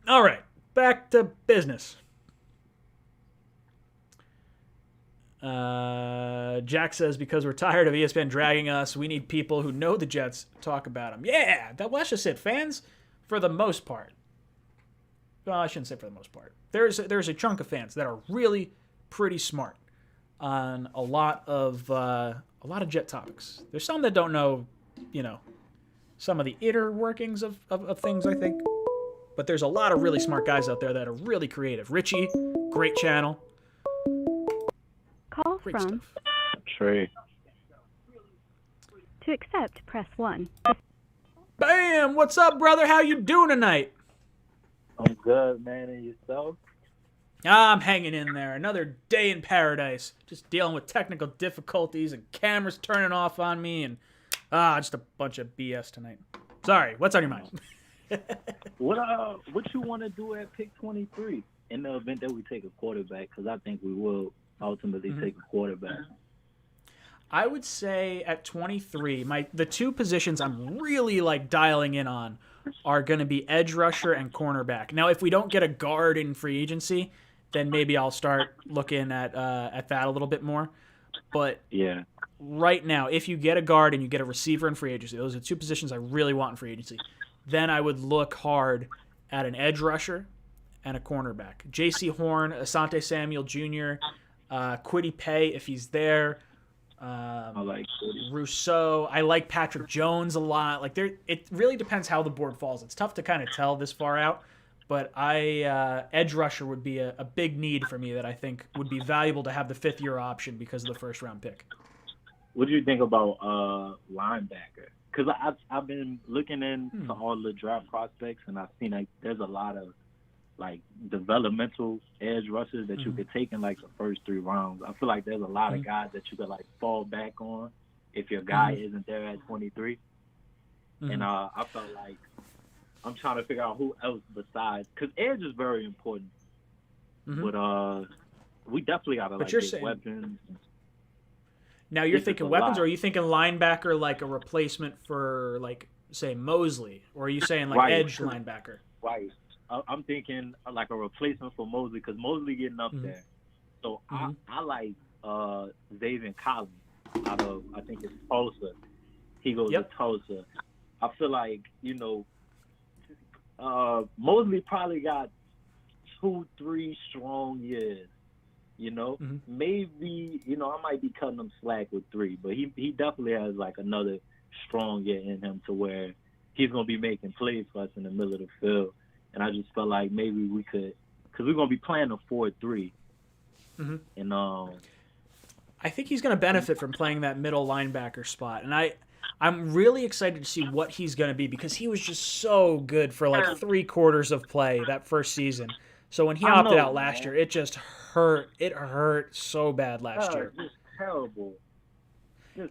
All right, back to business. Jack says, because we're tired of ESPN dragging us, we need people who know the Jets talk about them. Yeah, that's just it. Fans, for the most part. Well, I shouldn't say for the most part. There's a chunk of fans that are really pretty smart on a lot of Jet topics. There's some that don't know, some of the inner workings of things, I think. But there's a lot of really smart guys out there that are really creative. Richie, great channel. Call Great from stuff. Trey. To accept, press 1. Bam! What's up, brother? How you doing tonight? I'm good, man. And yourself? I'm hanging in there. Another day in paradise. Just dealing with technical difficulties and cameras turning off on me and just a bunch of BS tonight. Sorry, what's on your mind? What you want to do at pick 23 in the event that we take a quarterback? Because I think we will ultimately take a quarterback. I would say at 23, the two positions I'm really dialing in on are going to be edge rusher and cornerback. Now, if we don't get a guard in free agency, then maybe I'll start looking at that a little bit more. But yeah, right now, if you get a guard and you get a receiver in free agency, those are two positions I really want in free agency. Then I would look hard at an edge rusher and a cornerback. J.C. Horn, Asante Samuel Jr., Kwity Paye if he's there. I like Rousseau. I like Patrick Jones a lot. It really depends how the board falls. It's tough to kind of tell this far out, but edge rusher would be a big need for me that I think would be valuable to have the fifth-year option because of the first-round pick. What do you think about linebacker? Because I've been looking into all the draft prospects, and I've seen there's a lot of like developmental edge rushers that you could take in like the first 3 rounds. I feel like there's a lot of guys that you could like fall back on if your guy isn't there at 23. And I felt like I'm trying to figure out who else besides, because edge is very important. But we definitely gotta like get weapons. Now you're thinking weapons, or are you thinking linebacker like a replacement for like say Mosley, or are you saying like edge linebacker? Right. I'm thinking like a replacement for Mosley, because Mosley getting up there. So I like Xavier Collins out of, I think it's Tulsa. He goes to Tulsa. I feel like, you know, Mosley probably got 2-3 strong years. You know, maybe, you know, I might be cutting him slack with 3, but he definitely has like another strong year in him to where he's going to be making plays for us in the middle of the field. And I just felt like maybe we could, because we're going to be playing a 4-3. And I think he's going to benefit from playing that middle linebacker spot. And I'm really excited to see what he's going to be, because he was just so good for like 3 quarters of play that first season. So when he opted out last year, it just hurt. It hurt so bad last year. Just terrible.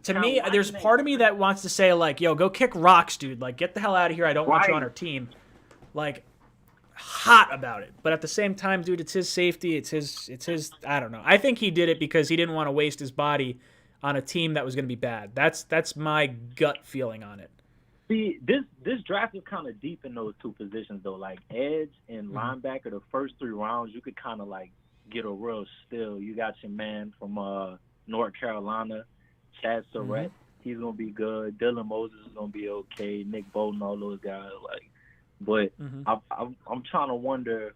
To me, there's part of me that wants to say, like, yo, go kick rocks, dude. Like, get the hell out of here. I don't want you on our team. Like, hot about it. But at the same time, dude, it's his safety. It's his, I don't know. I think he did it because he didn't want to waste his body on a team that was going to be bad. That's my gut feeling on it. See, this draft is kind of deep in those 2 positions, though. Like, edge and linebacker, the first 3 rounds, you could kind of, like, get a real steal. You got your man from North Carolina, Chad Surratt. He's going to be good. Dylan Moses is going to be okay. Nick Bolton, all those guys. Like, but I'm trying to wonder,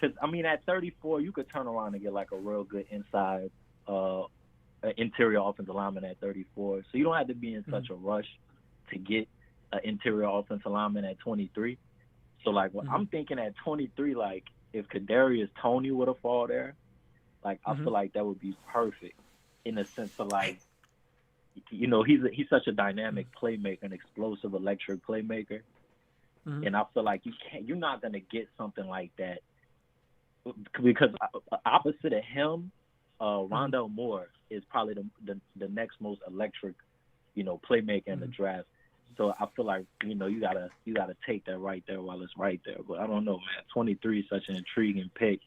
because, I mean, at 34, you could turn around and get, like, a real good inside interior offensive lineman at 34. So you don't have to be in such a rush to get an interior offensive lineman at 23. So, like, I'm thinking at 23, like, if Kadarius Toney would have fall there, like, I feel like that would be perfect in the sense of, like, you know, he's such a dynamic playmaker, an explosive, electric playmaker. And I feel like you're not going to get something like that, because opposite of him, Rondell Moore is probably the next most electric, you know, playmaker in the draft. So I feel like, you know, you gotta take that right there while it's right there. But I don't know, man. 23 is such an intriguing pick.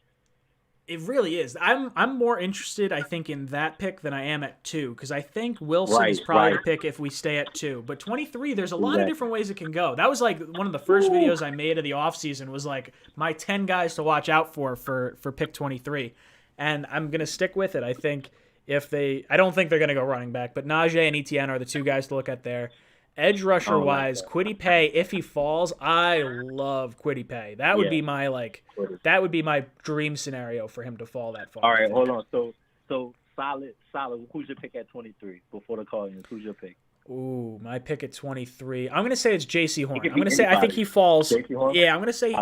It really is. I'm more interested, I think, in that pick than I am at 2, because I think Wilson is probably the pick if we stay at 2. But 23, there's a lot of different ways it can go. That was like one of the first videos I made of the offseason was like my 10 guys to watch out for pick 23. And I'm going to stick with it. I think I don't think they're going to go running back, but Najee and Etienne are the 2 guys to look at there. Edge rusher wise, Kwity Paye, if he falls, I love Kwity Paye. That would be my dream scenario for him to fall that far. All right, hold on. So solid. Who's your pick at 23 before the call ends? Who's your pick? Ooh, my pick at 23. I'm gonna say it's J.C. Horn. I'm gonna say I think he falls. Yeah, I'm gonna say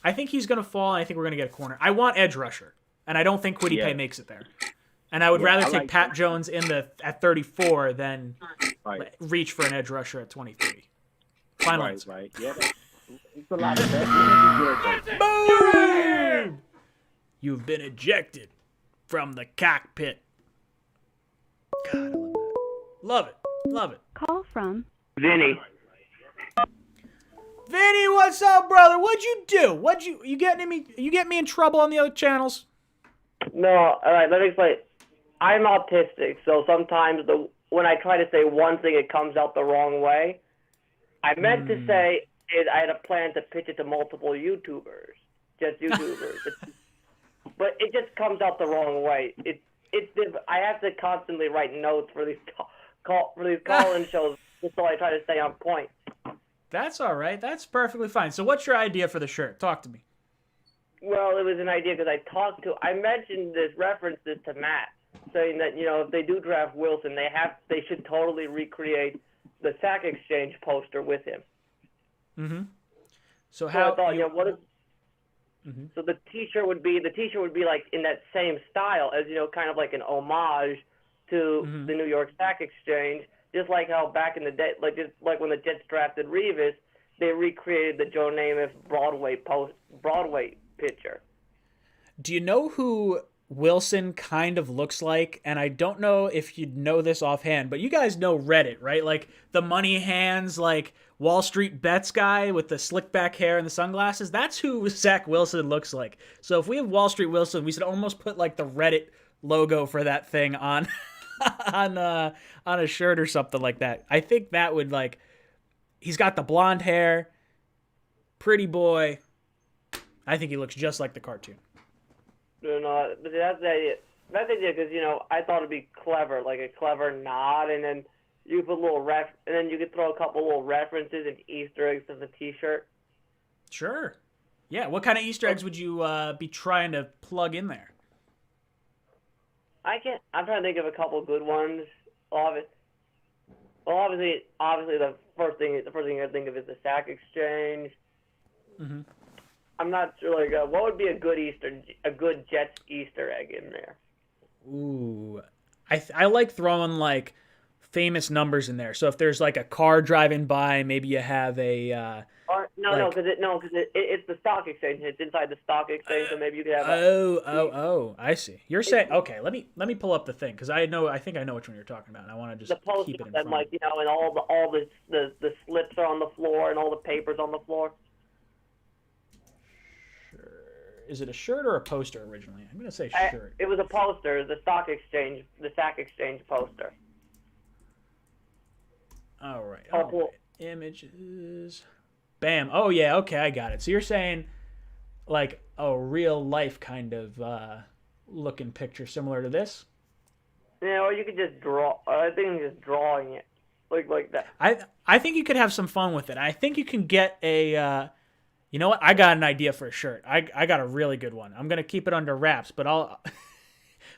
I think he's gonna fall, and I think we're gonna get a corner. I want edge rusher, and I don't think Kwity Paye makes it there. And I would rather take Pat Jones at 34 than reach for an edge rusher at 23. Final answer. Right. Yeah, it's a lot of that. Boom! You've been ejected from the cockpit. God, I love that. Love it. Call from Vinny. Vinny, what's up, brother? What'd you do? You getting me in trouble on the other channels? No, all right, let me explain. I'm autistic, so sometimes when I try to say one thing, it comes out the wrong way. I meant to say I had a plan to pitch it to multiple YouTubers, just YouTubers, but it just comes out the wrong way. I have to constantly write notes for these call-in shows just so I try to stay on point. That's all right. That's perfectly fine. So what's your idea for the shirt? Talk to me. Well, it was an idea because I mentioned referenced this to Matt, saying that, you know, if they do draft Wilson, they should totally recreate the Sack Exchange poster with him. Mm-hmm. So I thought, what if? Mm-hmm. So the T-shirt would be like in that same style as, you know, kind of like an homage to the New York Sack Exchange, just like how back in the day, like when the Jets drafted Revis, they recreated the Joe Namath Broadway pitcher. Do you know who Wilson kind of looks like? And I don't know if you know this offhand, but you guys know Reddit, right? Like the money hands, like Wall Street Bets guy with the slick back hair and the sunglasses. That's who Zack Wilson looks like. So if we have Wall Street Wilson, we should almost put like the Reddit logo for that thing on on a shirt or something like that. I think that would like. He's got the blonde hair, pretty boy. I think he looks just like the cartoon. No, but that's the idea. That's the idea because I thought it'd be clever, like a clever nod, and then you could put and then you could throw a couple little references and Easter eggs to the T-shirt. Sure. Yeah. What kind of Easter eggs would you be trying to plug in there? I'm trying to think of a couple good ones. Obviously, the first thing I think of is the sack exchange. Mm-hmm. I'm not sure. Like, what would be a good Jets Easter egg in there? Ooh, I like throwing like famous numbers in there. So if there's like a car driving by, maybe you have a. Because it's the stock exchange. It's inside the stock exchange, so maybe you could have. I see. You're saying okay. Let me pull up the thing because I think I know which one you're talking about. And I want to just the post keep it in that, front. like, and all the slips are on the floor and all the papers on the floor. Is it a shirt or a poster originally? I'm going to say shirt. It was a poster, the sack exchange poster. All right. Images. Bam. Oh, yeah. Okay, I got it. So you're saying like a real life kind of looking picture similar to this? Yeah, or you could just draw. I think just drawing it like that. I think you could have some fun with it. I think you can get a... you know what? I got an idea for a shirt. I got a really good one. I'm gonna keep it under wraps, but I'll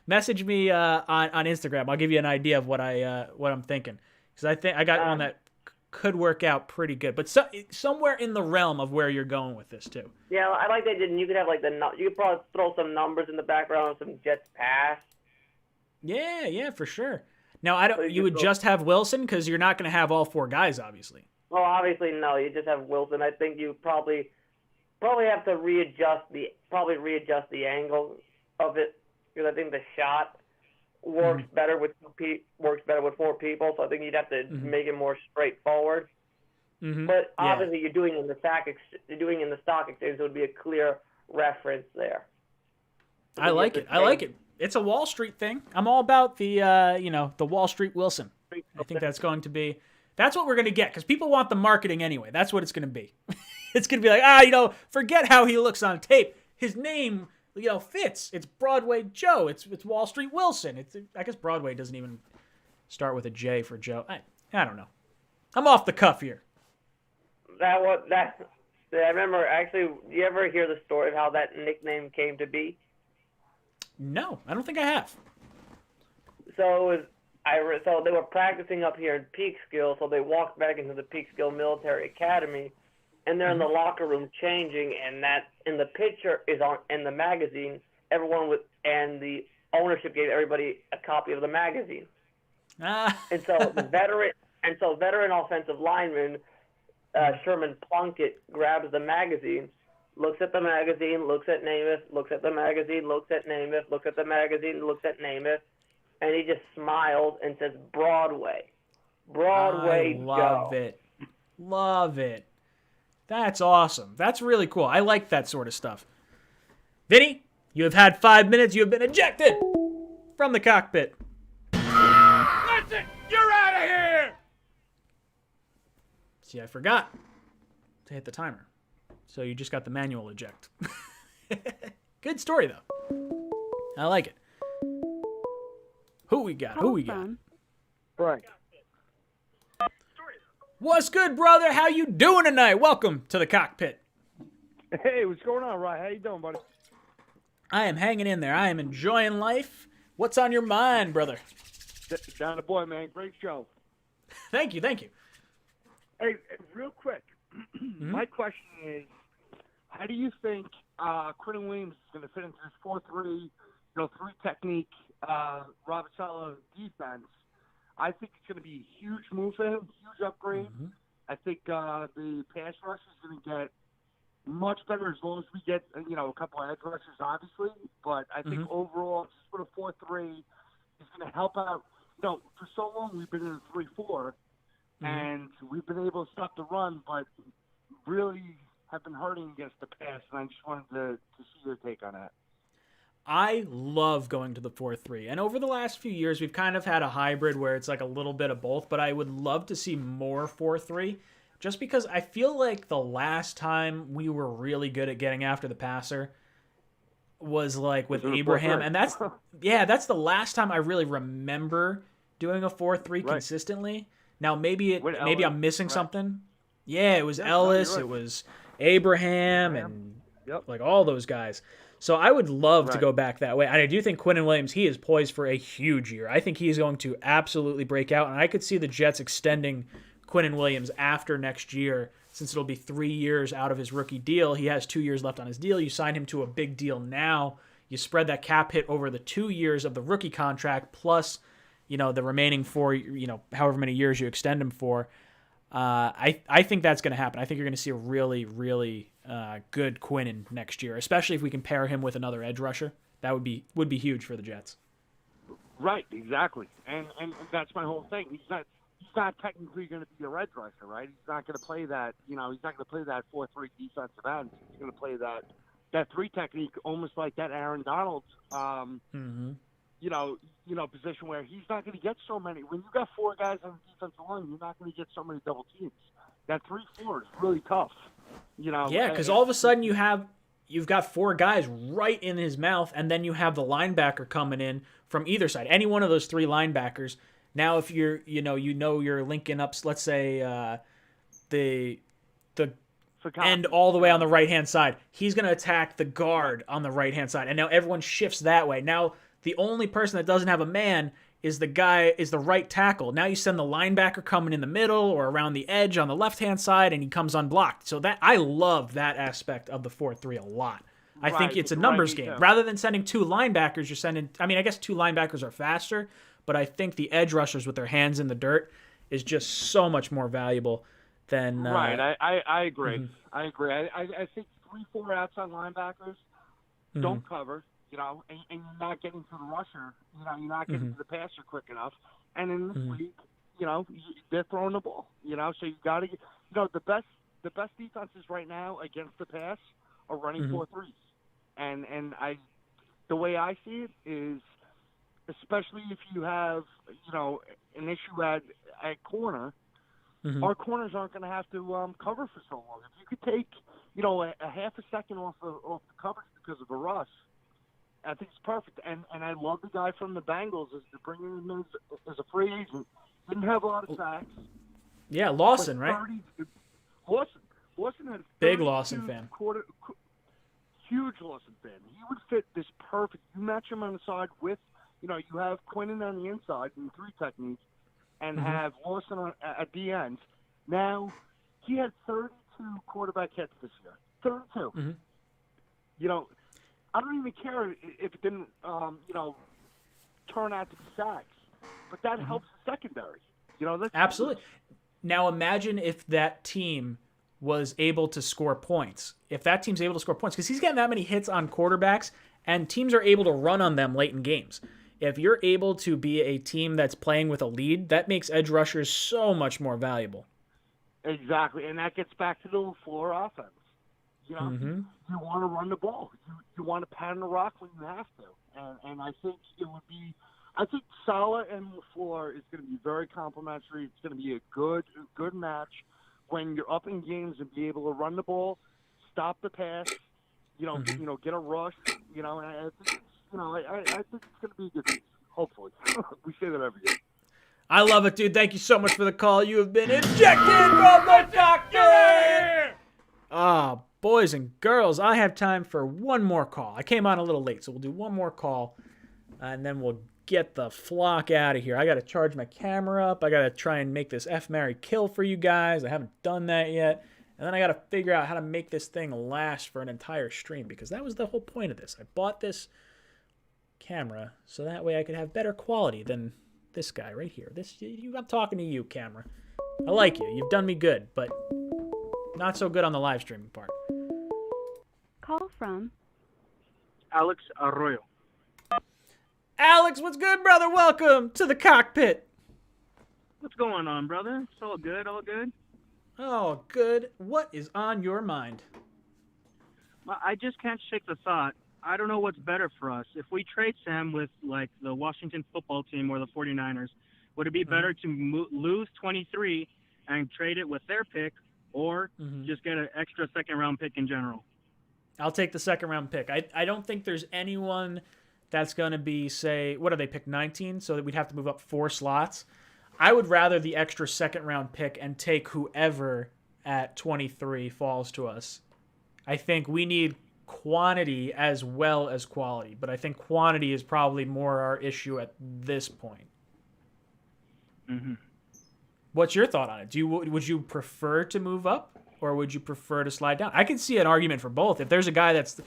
message me on Instagram. I'll give you an idea of what I'm thinking because I think I got one that could work out pretty good. But somewhere in the realm of where you're going with this too. Yeah, I like that. You could have like you could probably throw some numbers in the background of some Jets past. Yeah, for sure. Now you would just have Wilson because you're not gonna have all four guys, obviously. Well, obviously no. You just have Wilson. I think you probably have to readjust the angle of it because I think the shot works better with four people. So I think you'd have to make it more straightforward. Mm-hmm. But obviously, you're doing it in the stock exchange, so it would be a clear reference there. I like it. It's a Wall Street thing. I'm all about the the Wall Street Wilson. I think that's going to be. That's what we're going to get because people want the marketing anyway. That's what it's going to be. It's going to be like, forget how he looks on tape. His name, fits. It's Broadway Joe. It's Wall Street Wilson. I guess Broadway doesn't even start with a J for Joe. I don't know. I'm off the cuff here. I remember, actually, do you ever hear the story of how that nickname came to be? No, I don't think I have. So they were practicing up here in Peekskill, so they walked back into the Peekskill Military Academy, and they're in the locker room changing, and that in the picture is in the magazine. And the ownership gave everybody a copy of the magazine. And so veteran offensive lineman Sherman Plunkett grabs the magazine, looks at the magazine, looks at Namath, looks at the magazine, looks at Namath, looks at the magazine, looks at Namath, and he just smiles and says, Broadway. Broadway Joe. Love it. That's awesome. That's really cool. I like that sort of stuff. Vinny, you have had 5 minutes. You have been ejected from the cockpit. That's it. You're out of here. See, I forgot to hit the timer. So you just got the manual eject. Good story, though. I like it. Who we got? Frank. What's good, brother? How you doing tonight? Welcome to the cockpit. Hey, what's going on, Ryan? How you doing, buddy? I am hanging in there. I am enjoying life. What's on your mind, brother? Down the boy, man. Great show. Thank you. Hey, real quick. My question is, how do you think Quentin Williams is going to fit into this 4-3, 3 technique, Robert Saleh defense? I think it's going to be a huge move for him, huge upgrade. I think the pass rush is going to get much better as long as we get, a couple of edge rushers, obviously. But I think overall, just with a 4-3, is going to help out. For so long we've been in a 3-4, and we've been able to stop the run, but really have been hurting against the pass. And I just wanted to see your take on that. I love going to the 4-3. And over the last few years, we've kind of had a hybrid where it's like a little bit of both, but I would love to see more 4-3 just because I feel like the last time we were really good at getting after the passer was like with Abraham. And that's the last time I really remember doing a 4-3 consistently. Now maybe I'm missing something. Yeah, it was Ellis, no, right. It was Abraham and like all those guys. So I would love to go back that way. And I do think Quinnen Williams, he is poised for a huge year. I think he is going to absolutely break out. And I could see the Jets extending Quinnen Williams after next year, since it'll be 3 years out of his rookie deal. He has 2 years left on his deal. You sign him to a big deal now. You spread that cap hit over the 2 years of the rookie contract, plus, the remaining 4, however many years you extend him for. I think that's going to happen. I think you're going to see a really, really good Quinnen next year, especially if we can pair him with another edge rusher. That would be huge for the Jets. Right, exactly, and that's my whole thing. He's not technically going to be a edge rusher, right? He's not going to play that. He's not going to play that 4-3 defensive end. He's going to play that 3 technique, almost like that Aaron Donald. Position where he's not going to get so many. When you got 4 guys on the defensive line, you're not going to get so many double teams. That 3-4 is really tough. Yeah, because all of a sudden you've got 4 guys right in his mouth, and then you have the linebacker coming in from either side. Any one of those 3 linebackers. Now, if you're linking up, let's say the end all the way on the right hand side, he's going to attack the guard on the right hand side, and now everyone shifts that way. Now, the only person that doesn't have a man is the right tackle. Now you send the linebacker coming in the middle or around the edge on the left-hand side, and he comes unblocked. So that I love that aspect of the 4-3 a lot. I think it's a numbers game. Rather than sending 2 linebackers, you're sending – I mean, I guess 2 linebackers are faster, but I think the edge rushers with their hands in the dirt is just so much more valuable than right, I agree. Mm-hmm. I agree. I think 3-4 outside linebackers don't cover. And you're not getting to the rusher. You're not getting to the passer quick enough. And in this league, they're throwing the ball. So you got to get. The best defenses right now against the pass are running 4-3s. And the way I see it is, especially if you have an issue at corner, our corners aren't going to have to cover for so long. If you could take a half a second off the coverage because of a rush, I think it's perfect, and I love the guy from the Bengals as to bring him as a free agent. Didn't have a lot of sacks. Yeah, Lawson, right? Lawson had a big Lawson fan. Huge Lawson fan. He would fit this perfect. You match him on the side with, you have Quinnen on the inside in 3 techniques, and have Lawson at the end. Now, he had 32 quarterback hits this year. 32. I don't even care if it didn't, turn out to be sacks, but that helps the secondary. Absolutely. Now imagine if that team was able to score points. If that team's able to score points, because he's getting that many hits on quarterbacks, and teams are able to run on them late in games. If you're able to be a team that's playing with a lead, that makes edge rushers so much more valuable. Exactly, and that gets back to the floor offense. You want to run the ball. You want to pound the rock when you have to. And I think it would be – I think Saleh and LaFleur is going to be very complimentary. It's going to be a good match when you're up in games and be able to run the ball, stop the pass, get a rush. And I think I think it's going to be a good season, hopefully. We say that every year. I love it, dude. Thank you so much for the call. You have been ejected from the doctor! Boys and girls, I have time for one more call. I came on a little late, so we'll do one more call, and then we'll get the flock out of here. I got to charge my camera up. I got to try and make this F, Marry, Kill for you guys. I haven't done that yet. And then I got to figure out how to make this thing last for an entire stream, because that was the whole point of this. I bought this camera so that way I could have better quality than this guy right here. I'm talking to you, camera. I like you. You've done me good, but not so good on the live streaming part. Call from Alex Arroyo. Alex, what's good, brother? Welcome to the cockpit. What's going on, brother? It's all good, all good. Oh, good. What is on your mind? Well, I just can't shake the thought. I don't know what's better for us. If we trade Sam with, like, the Washington football team or the 49ers, would it be better to lose 23 and trade it with their pick, or just get an extra second-round pick in general? I'll take the second-round pick. I don't think there's anyone that's going to be, say, what do they pick, 19? So that we'd have to move up 4 slots. I would rather the extra second-round pick and take whoever at 23 falls to us. I think we need quantity as well as quality, but I think quantity is probably more our issue at this point. What's your thought on it? Would you prefer to move up, or would you prefer to slide down? I can see an argument for both. If there's a guy that's,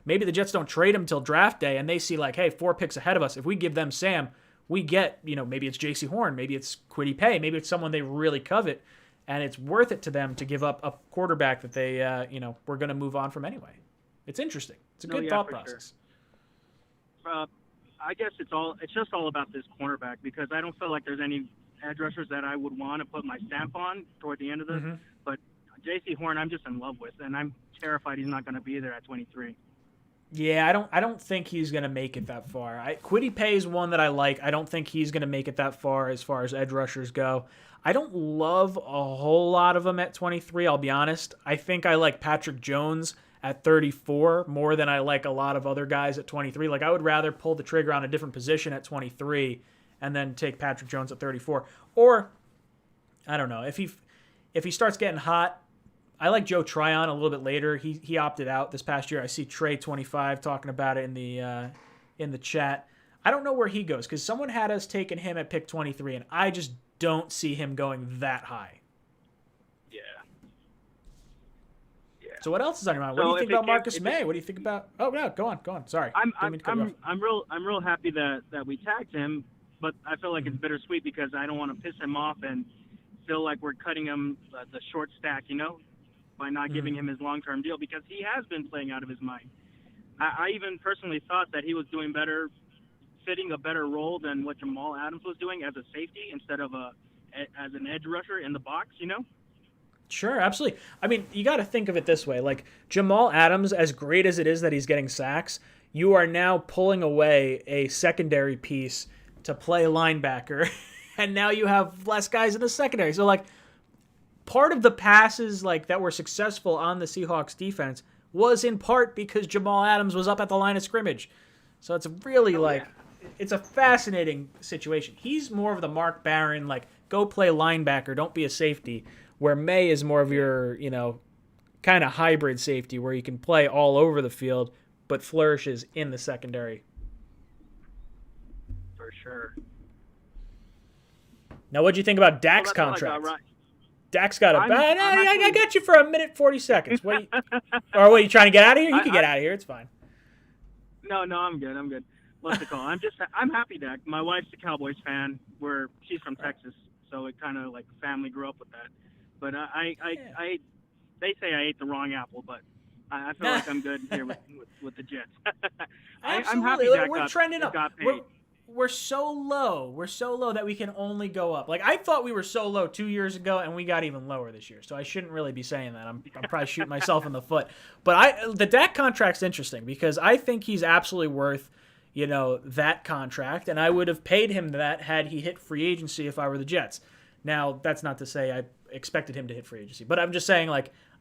maybe the Jets don't trade him till draft day, and they see like, hey, 4 picks ahead of us. If we give them Sam, we get, maybe it's J.C. Horn, maybe it's Kwity Paye, maybe it's someone they really covet, and it's worth it to them to give up a quarterback that they, we're going to move on from anyway. It's interesting. It's a good thought process. Sure. I guess it's just all about this cornerback, because I don't feel like there's any edge rushers that I would want to put my stamp on toward the end of this. But J.C. Horn, I'm just in love with, and I'm terrified he's not going to be there at 23. Yeah, I don't think he's going to make it that far. Kwity Paye is one that I like. I don't think he's going to make it that far as edge rushers go. I don't love a whole lot of them at 23, I'll be honest. I think I like Patrick Jones at 34 more than I like a lot of other guys at 23. Like, I would rather pull the trigger on a different position at 23 and then take Patrick Jones at 34. Or, I don't know, if he starts getting hot, I like Joe Tryon a little bit later. He opted out this past year. I see Trey 25 talking about it in the chat. I don't know where he goes, because someone had us taking him at pick 23, and I just don't see him going that high. Yeah. So what else is on your mind? What do you think about Marcus May? What do you think about? Oh no, go on. Sorry. I'm real happy that we tagged him, but I feel like it's bittersweet because I don't want to piss him off and feel like we're cutting him the short stack, by not giving him his long-term deal, because he has been playing out of his mind. I even personally thought that he was doing better, fitting a better role than what Jamal Adams was doing as a safety instead of as an edge rusher in the box, Sure, absolutely. I mean, you got to think of it this way. Like, Jamal Adams, as great as it is that he's getting sacks, you are now pulling away a secondary piece to play linebacker, and now you have less guys in the secondary. So, like, part of the passes that were successful on the Seahawks defense was in part because Jamal Adams was up at the line of scrimmage. So it's really it's a fascinating situation. He's more of the Mark Barron, go play linebacker, don't be a safety, where May is more of your, kind of hybrid safety where you can play all over the field but flourishes in the secondary. For sure. Now, what do you think about Dak's contract? Dak's got I got you for a minute 40 seconds. What are you trying to get out of here? You can get out of here. It's fine. No, I'm good. What's the call? I'm happy, Dak. My wife's a Cowboys fan. She's from Texas, so it kind of family grew up with that. But they say I ate the wrong apple, but I feel like I'm good here with the Jets. I'm happy Dak we're trending up. Got paid. We're so low. We're so low that we can only go up. I thought we were so low 2 years ago, and we got even lower this year. So I shouldn't really be saying that. I'm probably shooting myself in the foot. But the Dak contract's interesting because I think he's absolutely worth, that contract, and I would have paid him that had he hit free agency if I were the Jets. Now, that's not to say I expected him to hit free agency, but I'm just saying,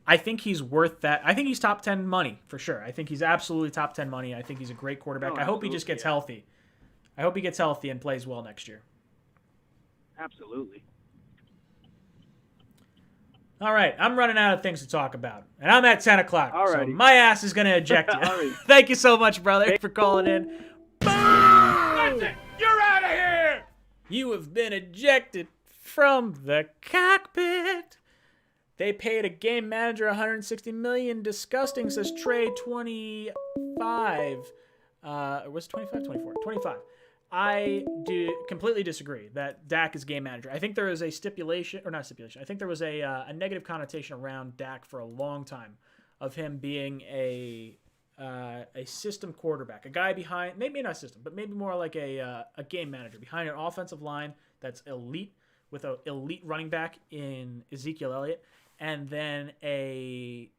I think he's worth that. I think he's top 10 money for sure. I think he's absolutely top 10 money. I think he's a great quarterback. I hope he just gets healthy. I hope he gets healthy and plays well next year. Absolutely. All right, I'm running out of things to talk about, and I'm at 10 o'clock, so Alrighty. my ass is going to eject you. Thank you so much, brother, for calling in. Boom! That's it. You're out of here. You have been ejected from the cockpit. They paid a game manager $160 million. Disgusting, says Trey 25. Was it 25? 24. 25. I do completely disagree that Dak is game manager. I think there is a stipulation, or not stipulation. I think there was a negative connotation around Dak for a long time. of him being a system quarterback, a guy behind, maybe not system, but maybe more like a game manager behind an offensive line that's elite with an elite running back in Ezekiel Elliott, and then a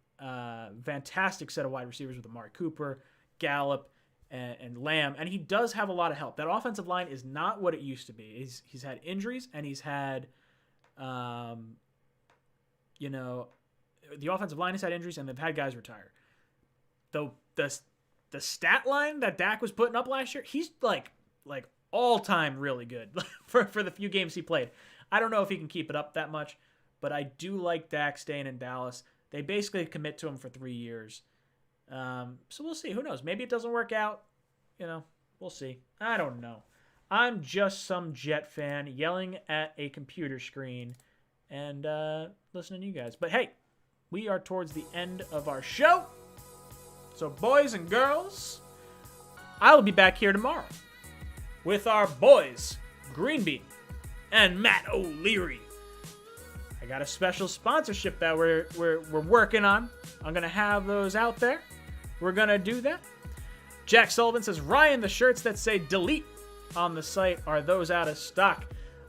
fantastic set of wide receivers with Amari Cooper, Gallup, and Lamb. And he does have a lot of help. That offensive line is not what it used to be. He's had injuries, and he's had, the offensive line has had injuries, and they've had guys retire. The stat line that Dak was putting up last year, he's like all-time really good for the few games he played. I don't know if he can keep it up that much, but I do like Dak staying in Dallas. They basically commit to him for 3 years. So we'll see. Who knows? Maybe it doesn't work out. We'll see. I don't know. I'm just some Jet fan yelling at a computer screen and listening to you guys. But hey, we are towards the end of our show. So boys and girls, I will be back here tomorrow with our boys, Green Bean and Matt O'Leary. I got a special sponsorship that we're working on. I'm going to have those out there. We're going to do that. Jack Sullivan says, Ryan, the shirts that say delete on the site, are those out of stock?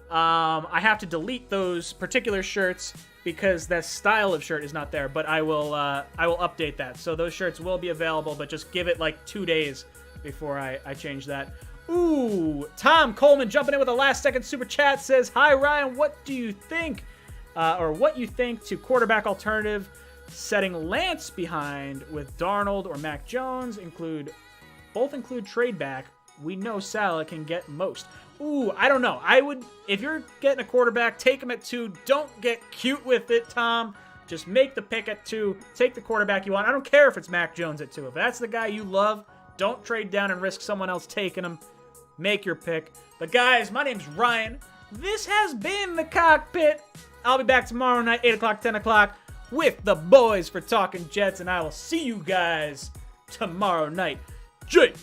I have to delete those particular shirts because that style of shirt is not there, but I will update that. So those shirts will be available, but just give it like 2 days before I change that. Ooh, Tom Coleman jumping in with a last-second super chat says, hi, Ryan, what do you think, what you think to quarterback alternative setting Lance behind with Darnold or Mac Jones? Both include trade back. We know Salah can get most. Ooh, I don't know. If you're getting a quarterback, take him at 2. Don't get cute with it, Tom. Just make the pick at 2. Take the quarterback you want. I don't care if it's Mac Jones at 2. If that's the guy you love, don't trade down and risk someone else taking him. Make your pick. But guys, my name's Ryan. This has been The Cockpit. I'll be back tomorrow night, 8 o'clock, 10 o'clock, with the boys for Talking Jets, and I will see you guys tomorrow night. Jet.